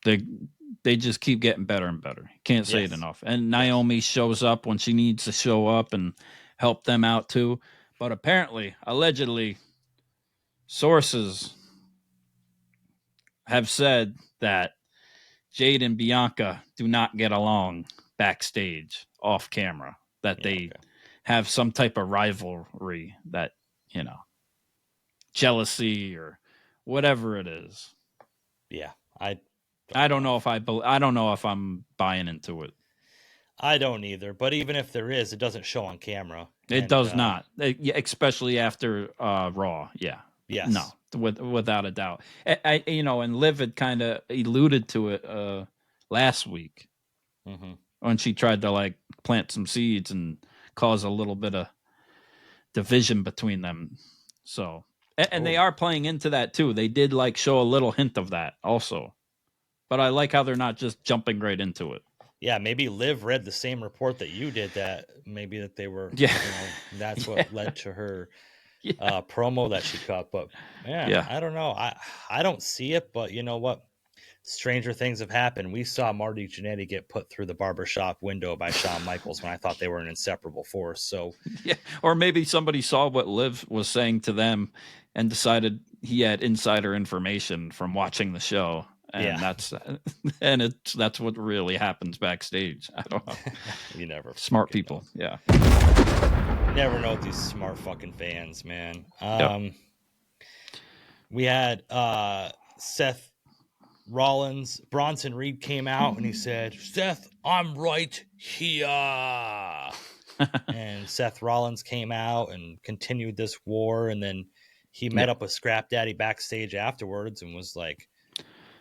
they just keep getting better and better. Can't say it enough. And Naomi shows up when she needs to show up and help them out too. But apparently, allegedly, sources have said that Jade and Bianca do not get along backstage, off camera. That they have some type of rivalry, that, jealousy or whatever it is. Yeah. I don't know if I'm buying into it. I don't either. But even if there is, it doesn't show on camera. It does not, especially after Raw. Yeah. Yes. No, without a doubt. And Liv had kind of alluded to it last week when she tried to like plant some seeds and cause a little bit of division between them. So, and they are playing into that too. They did like show a little hint of that also. But I like how they're not just jumping right into it. Yeah, maybe Liv read the same report that you did, that maybe that they were, that's what led to her promo that she cut. But I don't know. I don't see it, but you know what? stranger things have happened. We saw Marty Jannetty get put through the barbershop window by Shawn Michaels when I thought they were an inseparable force. So Yeah, or maybe somebody saw what Liv was saying to them and decided he had insider information from watching the show, and that's what really happens backstage. I don't know. You never Smart people, know. Never know with these smart fucking fans, man. We had Seth Rollins, Bronson Reed came out and he said, "Seth, I'm right here." And Seth Rollins came out and continued this war, and then he met up with Scrap Daddy backstage afterwards and was like,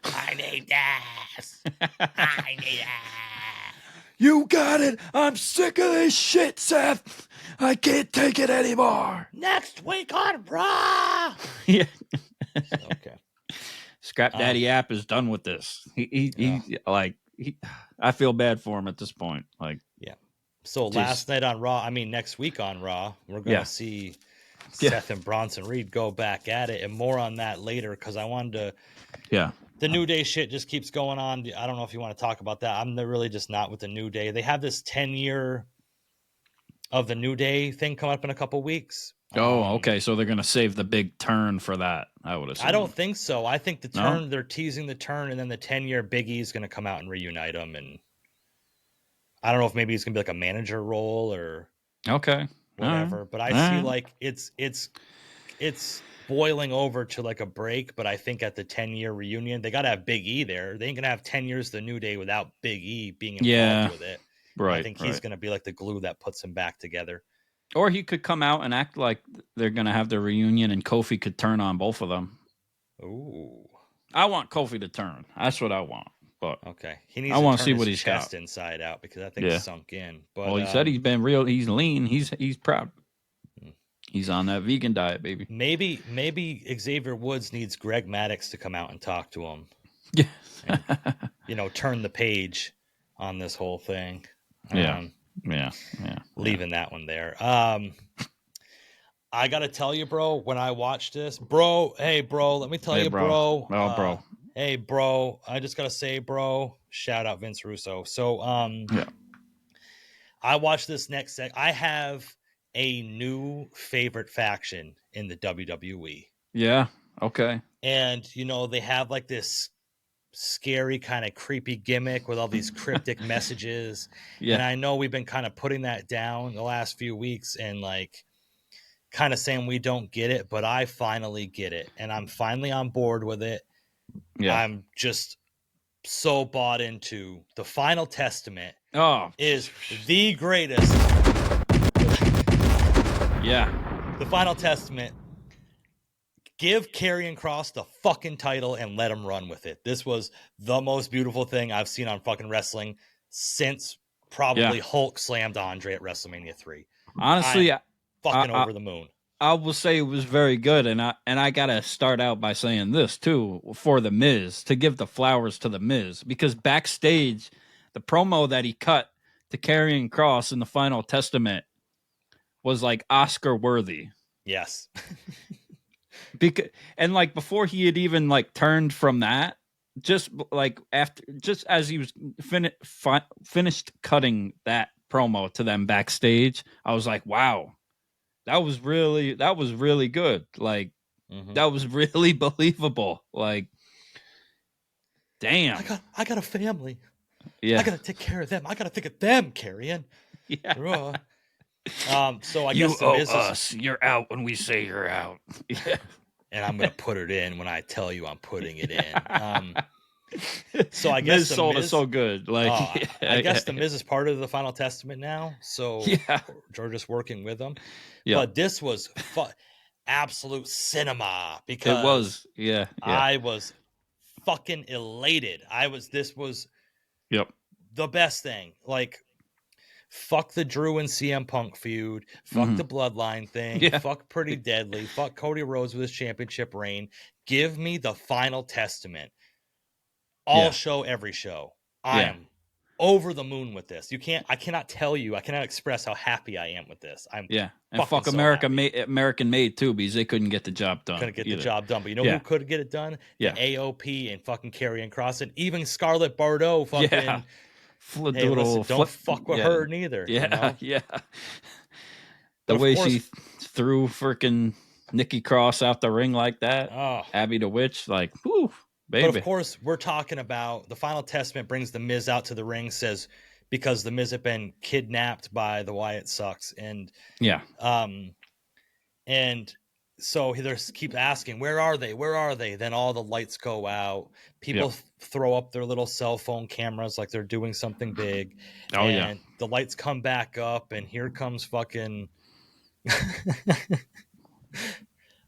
"I need this. I need it." You got it. I'm sick of this shit, Seth. I can't take it anymore. Next week on Raw. Yeah. Okay. Scrap Daddy app is done with this. I feel bad for him at this point. Like, yeah. So last night on Raw, next week on Raw, we're going to see Seth and Bronson Reed go back at it, and more on that later, because I wanted to. Yeah. The New Day shit just keeps going on. I don't know if you want to talk about that. I'm really just not with the New Day. They have this 10-year of the New Day thing coming up in a couple weeks. Oh, okay. So they're going to save the big turn for that, I would assume. I don't think so. I think the turn, they're teasing the turn, and then the 10-year Big E is going to come out and reunite them. And I don't know if maybe he's going to be like a manager role or whatever. But I see like it's boiling over to like a break. But I think at the 10-year reunion, they got to have Big E there. They ain't going to have 10 years of the New Day without Big E being involved with it. Right. I think he's going to be like the glue that puts them back together. Or he could come out and act like they're going to have the reunion, and Kofi could turn on both of them. Ooh. I want Kofi to turn. That's what I want. But okay, he needs. I want to see turn what his he's chest got inside out, because that thing's sunk in. But he said he's been real. He's lean. He's proud. He's on that vegan diet, baby. Maybe Xavier Woods needs Greg Maddux to come out and talk to him. Yeah. And, turn the page on this whole thing. Yeah. Leaving that one there. I gotta tell you, bro, when I watched this, bro, hey, bro, let me tell you, bro. Bro. Hey, bro, I just gotta say, bro, shout out Vince Russo. So, I watched this next set. I have a new favorite faction in the WWE. Yeah. Okay. And, they have like this scary kind of creepy gimmick with all these cryptic messages. Yeah. And I know we've been kind of putting that down the last few weeks and like kind of saying we don't get it, but I finally get it. And I'm finally on board with it. Yeah. I'm just so bought into the Final Testament. Is the greatest. Yeah. The Final Testament. Give Karrion Kross the fucking title and let him run with it. This was the most beautiful thing I've seen on fucking wrestling since probably Hulk slammed Andre at WrestleMania 3. Honestly, fucking over the moon. I will say it was very good, and I gotta start out by saying this too for the Miz, to give the flowers to the Miz, because backstage, the promo that he cut to Karrion Kross in the Final Testament was like Oscar worthy. Yes. Because before he had even like turned from that, just as he was finished cutting that promo to them backstage, I was like, wow, that was really good. Like, that was really believable. Like, damn, I got a family. Yeah, I gotta take care of them. I gotta think of them, Karrion. Yeah. So I you guess owe us. You're out when we say you're out. Yeah. And I'm gonna put it in when I tell you I'm putting it in. So I guess Miz sold is so good. Like, I guess the Miz is part of the Final Testament now. So Georgia's working with them. Yeah. But this was absolute cinema, because it was. Yeah. I was fucking elated. This was the best thing. Like, fuck the Drew and CM Punk feud. Fuck the Bloodline thing. Yeah. Fuck Pretty Deadly. Fuck Cody Rhodes with his championship reign. Give me the Final Testament. All show, every show. I am over the moon with this. I cannot express how happy I am with this. I'm Yeah, and fucking fuck so American made too, because they couldn't get the job done. Couldn't get either. the job done, but you know Yeah. who could get it done? Yeah. The AOP and fucking Karrion Kross and even Scarlett Bordeaux. Fucking, Yeah. hey, listen, don't fuck with her neither. Yeah, you know? yeah. But The of way course- she threw freaking Nikki Cross out the ring like that, Oh. Abby the Witch, like, whew, baby. But of course, we're talking about the Final Testament brings the Miz out to the ring, says because the Miz had been kidnapped by the Wyatt Six, and Yeah, and so they keep asking, where are they? Where are they? Then all the lights go out. People throw up their little cell phone cameras like they're doing something big. Oh, and yeah. the lights come back up, and here comes fucking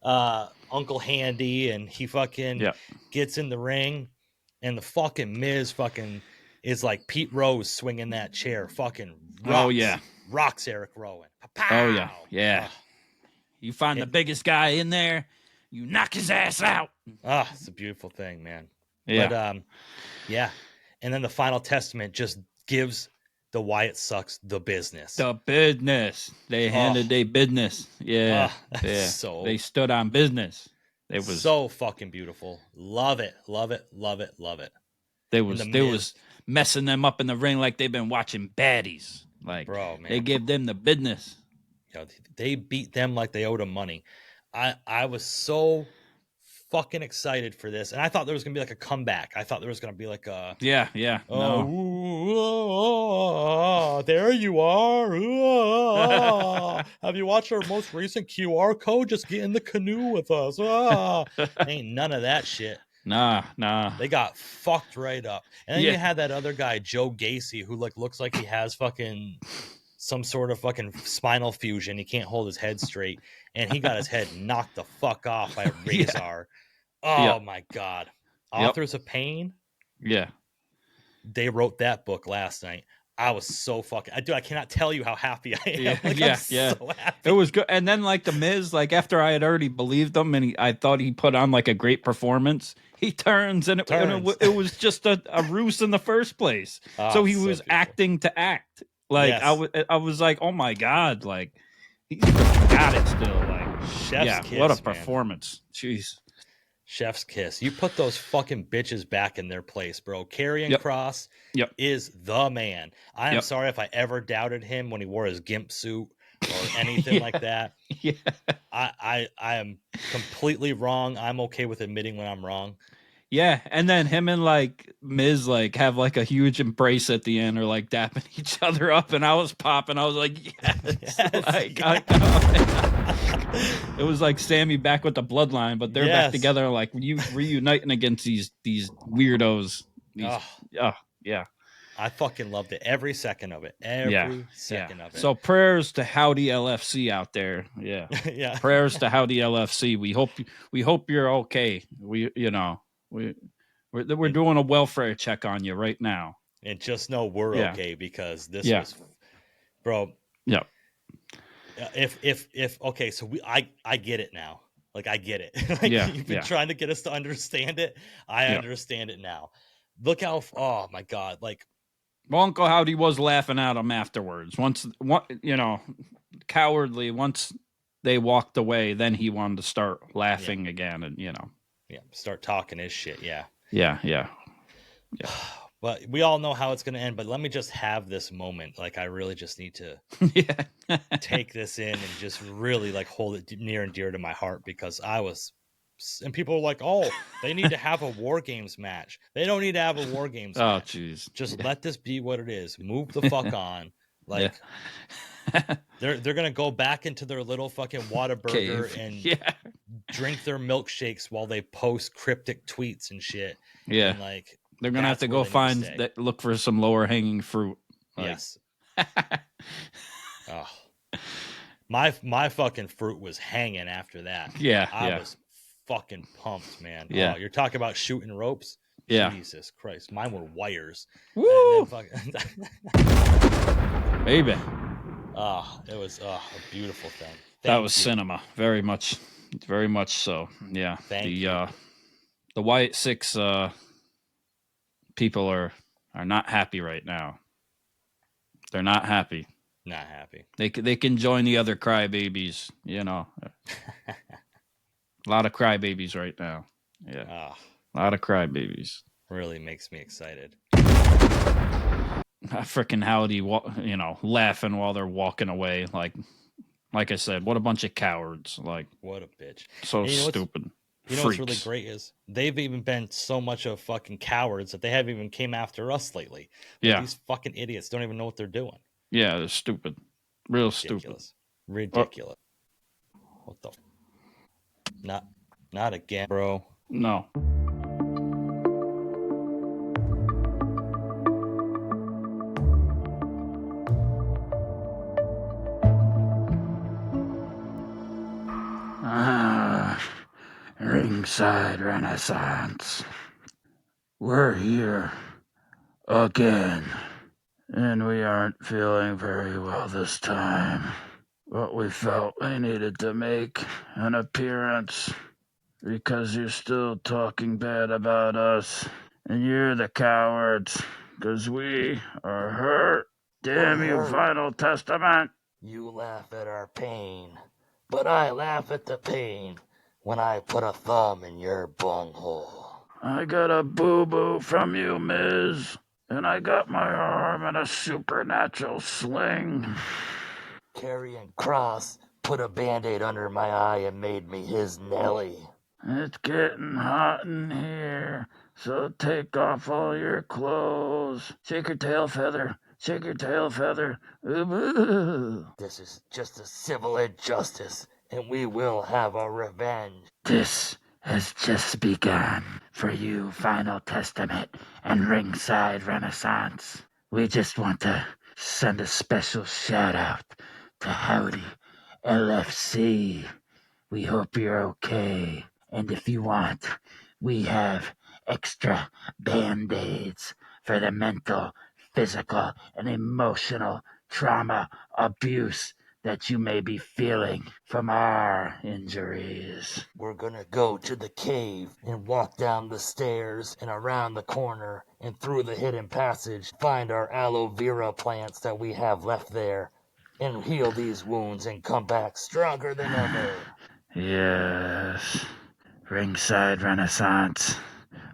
Uncle Handy, and he fucking gets in the ring, and the fucking Miz fucking is like Pete Rose swinging that chair, fucking rocks, rocks Eric Rowan. Oh yeah, yeah. Ugh. You find the biggest guy in there, you knock his ass out. It's a beautiful thing, man. Yeah. But yeah. And then the Final Testament just gives the Wyatt Six the business. The business. They handed their business. Yeah. Yeah. So they stood on business. It was so fucking beautiful. Love it. Love it. Love it. Love it. They was messing them up in the ring like they've been watching baddies. Like, bro, man. They gave them the business. You know, they beat them like they owed them money. I was so fucking excited for this, and I thought there was gonna be like a comeback. I thought there was gonna be like a there you are. Have you watched our most recent QR code? Just get in the canoe with us. Ain't none of that shit. Nah. They got fucked right up. And then Yeah. you had that other guy, Joe Gacy, who like looks like he has fucking some sort of fucking spinal fusion. He can't hold his head straight, and he got his head knocked the fuck off by a razor. Oh my god. Authors of Pain. Yeah. They wrote that book last night. I was so fucking I cannot tell you how happy I am. Yeah, Like, yeah, I'm so happy. It was good. And then like the Miz, like after I had already believed him and I thought he put on like a great performance, he turns and it was just a ruse in the first place. So he was acting to act. Like I was like, oh my god, like he got it still. Like Chef's kiss, what a man. performance. Jeez. Chef's kiss. You put those fucking bitches back in their place, bro. Karrion Kross is the man. I am sorry if I ever doubted him when he wore his gimp suit or anything like that. Yeah. I am completely wrong. I'm okay with admitting when I'm wrong. Yeah, and then him and like Miz like have like a huge embrace at the end, or like dapping each other up, and I was popping. I was like, yes. It was like Sami back with the bloodline, but they're back together, like reuniting against these weirdos. Yeah. I fucking loved it. Every second of it. Every second of it. So prayers to Howdy LFC out there. Yeah. Yeah. Prayers to Howdy LFC. We hope you're okay. We're doing a welfare check on you right now. And just know we're okay, because this was, bro. Yeah. If okay, so I get it now. Like I get it. Like you've been trying to get us to understand it. I understand it now. Look how oh my god, like well, Uncle Howdy was laughing at him afterwards. Once cowardly, once they walked away, then he wanted to start laughing again, and start talking his shit. Yeah. But we all know how it's going to end. But let me just have this moment. Like I really just need to take this in and just really like hold it near and dear to my heart, because I was. And people are like, "Oh, they need to have a War Games match." They don't need to have a War Games match. Oh, jeez. Just let this be what it is. Move the fuck on. Like they're gonna go back into their little fucking Whataburger and drink their milkshakes while they post cryptic tweets and shit. Yeah, and like they're gonna have to go find that. Look for some lower hanging fruit. Like. Yes. Oh, my fucking fruit was hanging after that. I was fucking pumped, man. Yeah. Oh, you're talking about shooting ropes? Yeah. Jesus Christ. Mine were wires. Woo! Baby. Oh, it was a beautiful thing. That was cinema. Very much so. Yeah. Thank you. The Wyatt Six people are are not happy right now. They're not happy. Not happy. They can join the other crybabies, you know. A lot of crybabies right now. Yeah. A lot of crybabies. Really makes me excited. Freaking Howdy, you know, laughing while they're walking away. Like I said, what a bunch of cowards. Like, what a bitch. So stupid. You know what's really great is they've even been so much of fucking cowards that they haven't even came after us lately. Like, these fucking idiots don't even know what they're doing. Yeah, they're stupid. Real Ridiculous. stupid. Ridiculous. What the? Not again, bro. No. Ringside Renaissance. We're here again, and we aren't feeling very well this time. But we felt we needed to make an appearance because you're still talking bad about us, and you're the cowards, because we are hurt. Damn you, Final Testament! You laugh at our pain, but I laugh at the pain when I put a thumb in your bunghole. I got a boo-boo from you, Miz, and I got my arm in a supernatural sling. Karrion Kross put a Band-Aid under my eye and made me his Nelly. It's getting hot in here, so take off all your clothes. Shake your tail feather. Shake your tail feather. Ooh. This is just a civil injustice, and we will have our revenge. This has just begun for you, Final Testament and Ringside Renaissance. We just want to send a special shout out to Howdy LFC. We hope you're okay. And if you want, we have extra Band-Aids for the mental, physical, and emotional trauma abuse that you may be feeling from our injuries. We're gonna go to the cave and walk down the stairs and around the corner and through the hidden passage, find our aloe vera plants that we have left there, and heal these wounds and come back stronger than ever. Yes. Ringside Renaissance.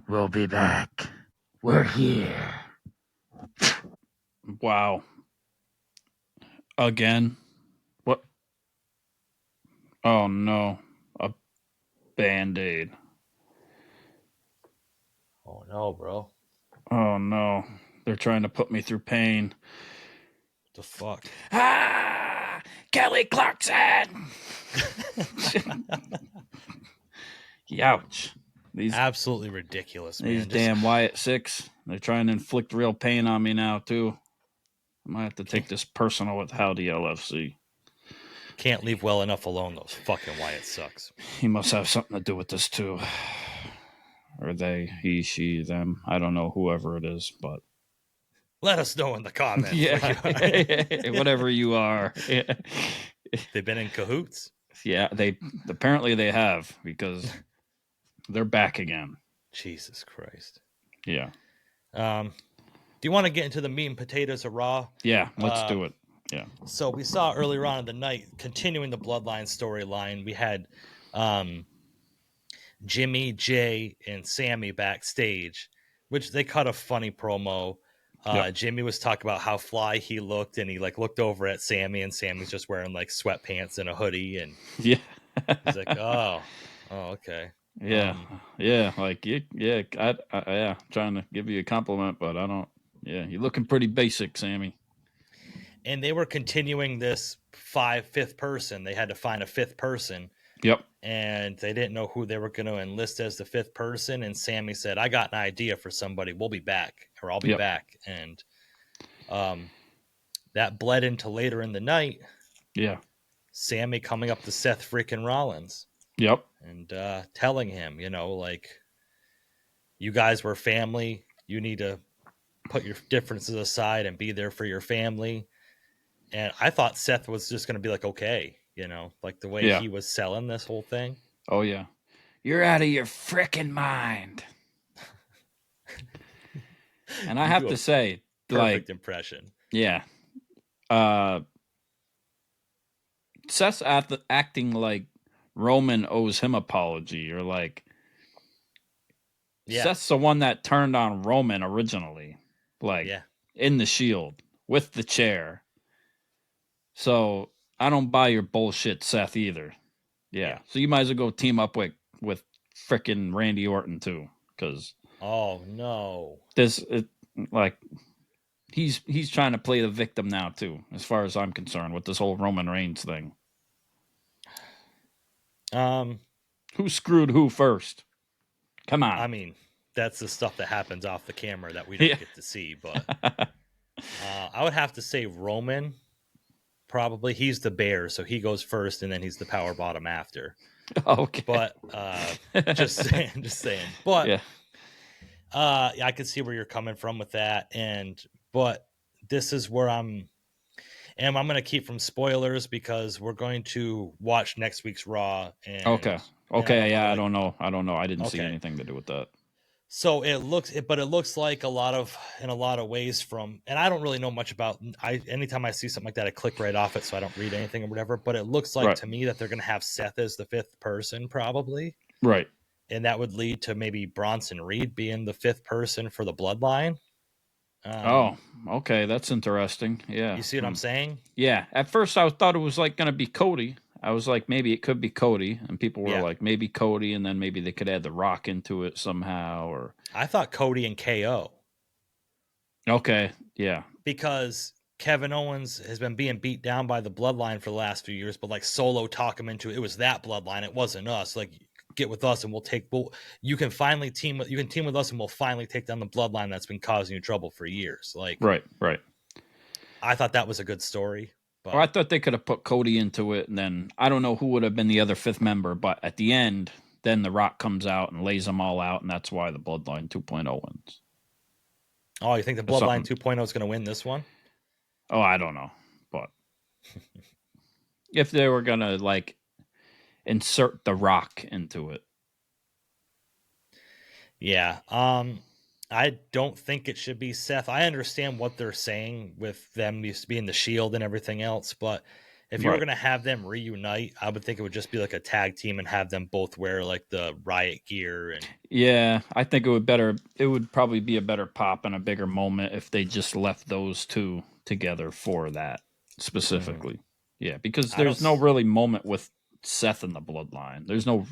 We'll be back. We're here. Wow. Again? What? Oh no. A Band-Aid. Oh no, bro. Oh no. They're trying to put me through pain. The fuck? Ah! Kelly Clarkson! Ouch. Absolutely ridiculous, man. These damn Wyatt Six. They're trying to inflict real pain on me now, too. I might have to take this personal with Howdy LFC. Can't leave well enough alone, those fucking Wyatt sucks. He must have something to do with this, too. Or they, he, she, them. I don't know, whoever it is, but... Let us know in the comments. Yeah, whatever you are. Yeah. They've been in cahoots? Yeah, apparently they have, because they're back again. Jesus Christ. Yeah. Do you want to get into the meat and potatoes of Raw? Yeah, let's do it. Yeah. So we saw earlier on in the night, continuing the Bloodline storyline, we had Jimmy, Jay, and Sami backstage, which they cut a funny promo. Yep. Jimmy was talking about how fly he looked, and he looked over at Sami, and Sammy's just wearing sweatpants and a hoodie, and yeah, he's like, oh, okay. Yeah, yeah, trying to give you a compliment, but I don't. Yeah, you're looking pretty basic, Sami. And they were continuing this fifth person. They had to find a fifth person. Yep. And they didn't know who they were going to enlist as the fifth person. And Sami said, I got an idea for somebody. We'll be back, or I'll be back. And that bled into later in the night. Yeah. Sami coming up to Seth freaking Rollins. Yep. And telling him, you guys were family. You need to put your differences aside and be there for your family. And I thought Seth was just going to be okay, the way he was selling this whole thing. Oh, yeah. You're out of your frickin' mind. And I You have do to a say, perfect like, impression. yeah, Seth's acting like Roman owes him apology, or like Yeah. Seth's the one that turned on Roman originally, like Yeah. in the Shield with the chair. So I don't buy your bullshit, Seth, either. Yeah. So you might as well go team up with frickin' Randy Orton too, because Oh no. like he's trying to play the victim now too, as far as I'm concerned, with this whole Roman Reigns thing. Who screwed who first? Come on. I mean, that's the stuff that happens off the camera that we don't Yeah. get to see, but I would have to say Roman. Probably he's the bear, so he goes first, and then he's the power bottom after. Okay. But just saying. But yeah. I can see where you're coming from with that, but this is where I'm going to keep from spoilers because we're going to watch next week's Raw. And Okay. I don't know. I didn't see Okay. anything to do with that. So it looks like in a lot of ways from, and I don't really know much about, anytime I see something like that, I click right off it. So I don't read anything or whatever, but it looks like to me that they're going to have Seth as the fifth person probably. Right. And that would lead to maybe Bronson Reed being the fifth person for the Bloodline. Okay. That's interesting. Yeah. You see what I'm saying? Yeah. At first I thought it was like going to be Cody. I was like, maybe it could be Cody, and people were like, maybe Cody, and then maybe they could add The Rock into it somehow. Or I thought Cody and KO. Okay, yeah. Because Kevin Owens has been being beat down by the Bloodline for the last few years, but like Solo talk him into it. It was that Bloodline. It wasn't us. Like, get with us and you can team with us and we'll finally take down the Bloodline that's been causing you trouble for years. Like, right. I thought that was a good story. But I thought they could have put Cody into it, and then I don't know who would have been the other fifth member, but at the end, then The Rock comes out and lays them all out, and that's why the Bloodline 2.0 wins. Oh, you think the Bloodline 2.0 is going to win this one? Oh, I don't know, but if they were going to like insert The Rock into it. Yeah. I don't think it should be Seth. I understand what they're saying with them used to be in the Shield and everything else, but if you were going to have them reunite, I would think it would just be like a tag team and have them both wear like the Riot gear. And yeah, I think it would probably be a better pop and a bigger moment if they just left those two together for that specifically. Mm-hmm. Yeah, because there's no really moment with Seth and the Bloodline. There's no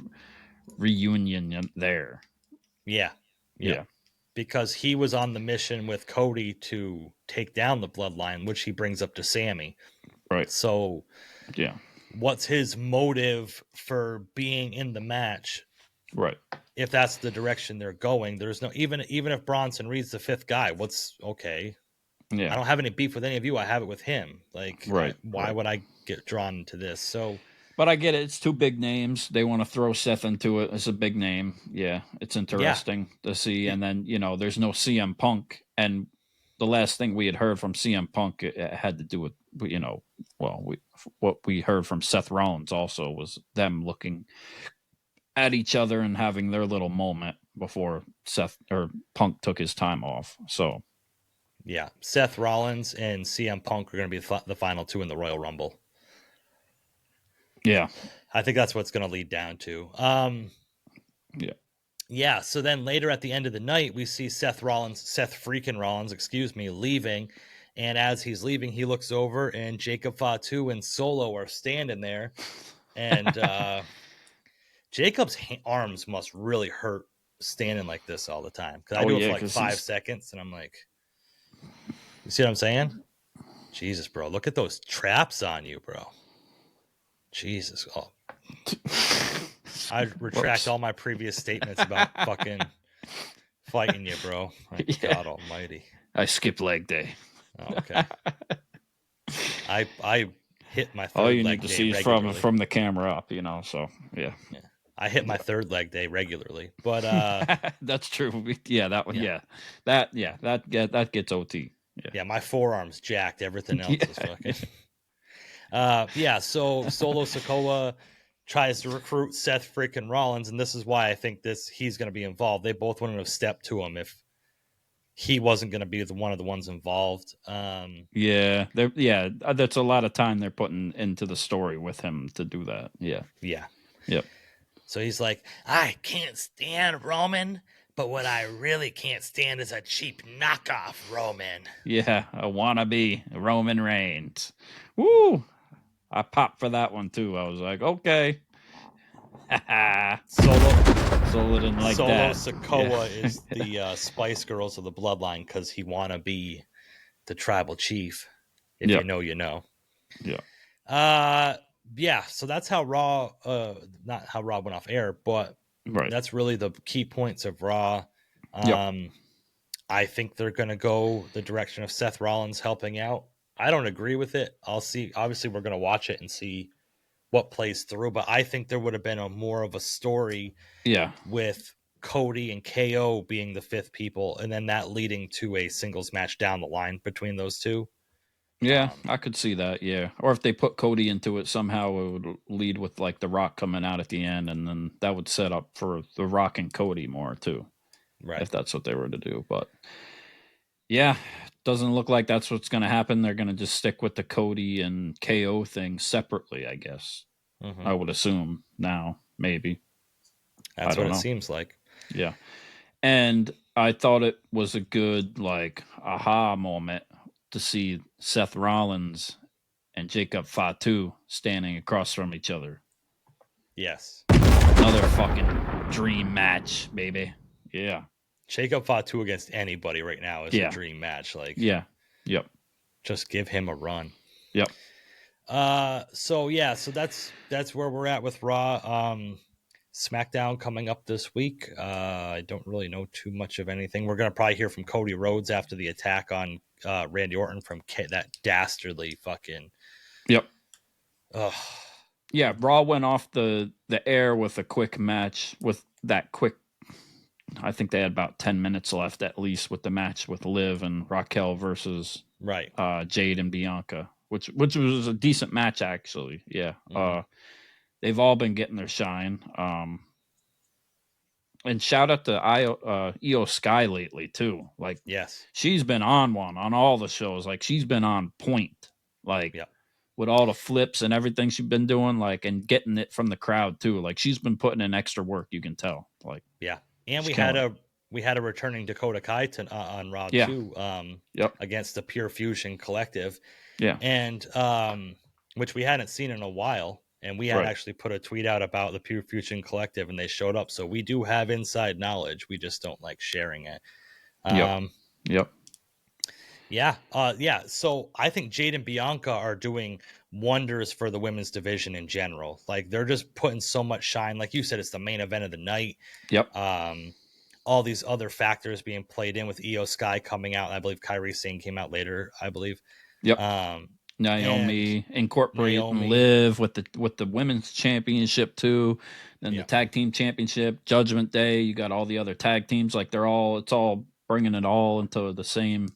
reunion there. Yeah. Because he was on the mission with Cody to take down the Bloodline, which he brings up to Sami. Right. So, yeah. What's his motive for being in the match? Right. If that's the direction they're going, there's no even if Bronson Reed's the fifth guy, okay? Yeah. I don't have any beef with any of you. I have it with him. Like, why would I get drawn into this? So. But I get it. It's two big names. They want to throw Seth into it. It's a big name. Yeah, it's interesting to see. And then, there's no CM Punk. And the last thing we had heard from CM Punk it had to do with, what we heard from Seth Rollins also was them looking at each other and having their little moment before Punk took his time off. So, yeah, Seth Rollins and CM Punk are going to be the final two in the Royal Rumble. Yeah. I think that's what it's going to lead down to. Yeah. So then later at the end of the night, we see Seth freaking Rollins, leaving. And as he's leaving, he looks over and Jacob Fatu and Solo are standing there. And Jacob's arms must really hurt standing like this all the time. Because I do it for like 5 seconds and I'm like, you see what I'm saying? Jesus, bro. Look at those traps on you, bro. Jesus. Oh. I retract all my previous statements about fucking fighting you, bro. God almighty. I skipped leg day. Oh, okay. I hit my third leg day. All you need to see is from the camera up, so yeah. I hit my third leg day regularly. But that's true. Yeah, that one. Yeah. That gets OT. Yeah, my forearm's jacked. Everything else is fucking so Solo Sikoa tries to recruit Seth freaking Rollins, and this is why I think he's going to be involved. They both want to step to him he wasn't going to be one of the ones involved. That's a lot of time they're putting into the story with him to do that. Yeah. Yep. So he's like, I can't stand Roman, but what I really can't stand is a cheap knockoff Roman. Yeah, a wannabe Roman Reigns. Woo! I popped for that one too. I was like, okay. Solo didn't like Solo that. Sikoa is the Spice Girls of the Bloodline because he wanna be the tribal chief. If you know, you know. Yeah. So that's how Raw, not how Raw went off air, but that's really the key points of Raw. I think they're going to go the direction of Seth Rollins helping out. I don't agree with it. I'll see. Obviously, we're going to watch it and see what plays through, but I think there would have been more of a story with Cody and KO being the fifth people, and then that leading to a singles match down the line between those two. Yeah, I could see that. Yeah, or if they put Cody into it somehow, it would lead with like The Rock coming out at the end, and then that would set up for The Rock and Cody more too, right? If that's what they were to do. But yeah, doesn't look like that's what's going to happen. They're going to just stick with the Cody and KO thing separately, I guess. I would assume now, maybe. That's what it seems like. Yeah, and I thought it was a good like aha moment to see Seth Rollins and Jacob Fatu standing across from each other. Yes. Another fucking dream match, baby. Yeah. Jacob Fatu against anybody right now is a dream match. Like, yep. Just give him a run. Yep. So that's where we're at with Raw. SmackDown coming up this week. I don't really know too much of anything. We're gonna probably hear from Cody Rhodes after the attack on Randy Orton from that dastardly fucking. Yep. Yeah, Raw went off the air with a quick match with that quick. I think they had about 10 minutes left at least with the match with Liv and Raquel versus Jade and Bianca, which was a decent match actually. Yeah. They've all been getting their shine. And shout out to Io Sky lately too. Like, yes, she's been on all the shows. Like, she's been on point. Like, with all the flips and everything she's been doing, like, and getting it from the crowd too. Like, she's been putting in extra work. You can tell. Like, and we had a returning Dakota Kai on Raw too. Against the Pure Fusion Collective. Yeah, and which we hadn't seen in a while. And we had actually put a tweet out about the Pure Fusion Collective, and they showed up. So we do have inside knowledge. We just don't like sharing it. Yep. Yeah. So I think Jade and Bianca are doing wonders for the women's division in general. Like, they're just putting so much shine. Like you said, it's the main event of the night. Yep. All these other factors being played in with Io Sky coming out. And I believe Kairi Sane came out later, I believe. Yep. Naomi incorporating Liv with the women's championship too, then the tag team championship, Judgment Day. You got all the other tag teams. Like, it's all bringing it all into the same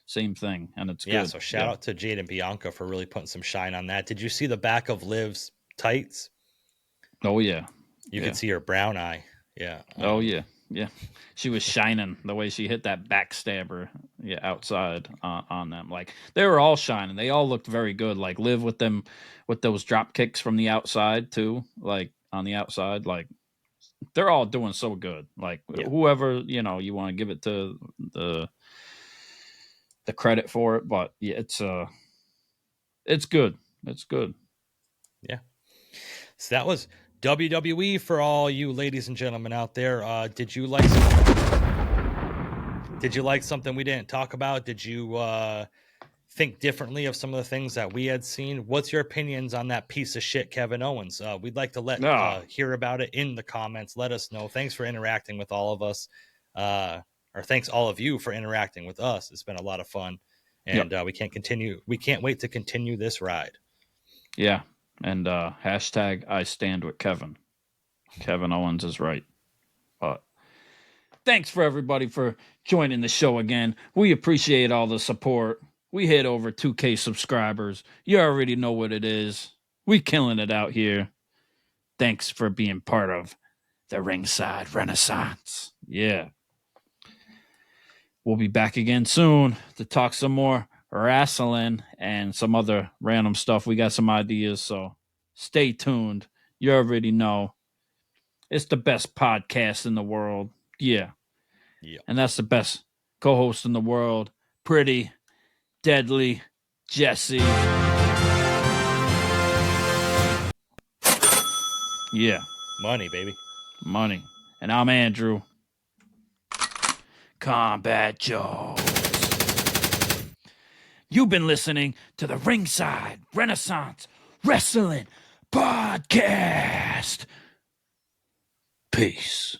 thing, and it's good. So shout out to Jade and Bianca for really putting some shine on that. Did you see the back of Liv's tights? Oh yeah, you could see her brown eye. Yeah. Oh yeah. Yeah, she was shining the way she hit that backstabber outside on them. Like, they were all shining. They all looked very good. Like, Liv with those drop kicks from the outside too. Like, on the outside, like, they're all doing so good. Like, whoever, you want to give it to the credit for it, but it's good. It's good. Yeah. So that was WWE for all you ladies and gentlemen out there. Did you like something we didn't talk about? Did you think differently of some of the things that we had seen? What's your opinions on that piece of shit Kevin Owens? We'd like to hear about it in the comments. Let us know. Thanks for interacting with all of us. Or thanks all of you for interacting with us. It's been a lot of fun. And we can't wait to continue this ride. Yeah. And hashtag I stand with Kevin. Kevin Owens is right. But thanks for everybody for joining the show again. We appreciate all the support. We hit over 2K subscribers. You already know what it is. We killing it out here. Thanks for being part of the Ringside Renaissance. Yeah. We'll be back again soon to talk some more wrestling and some other random stuff. We got some ideas, so stay tuned. You already know. It's the best podcast in the world. Yeah. And that's the best co-host in the world. Pretty, deadly, Jesse. Yeah. Money, baby. Money. And I'm Andrew. Combat Jones. You've been listening to the Ringside Renaissance Wrestling Podcast. Peace.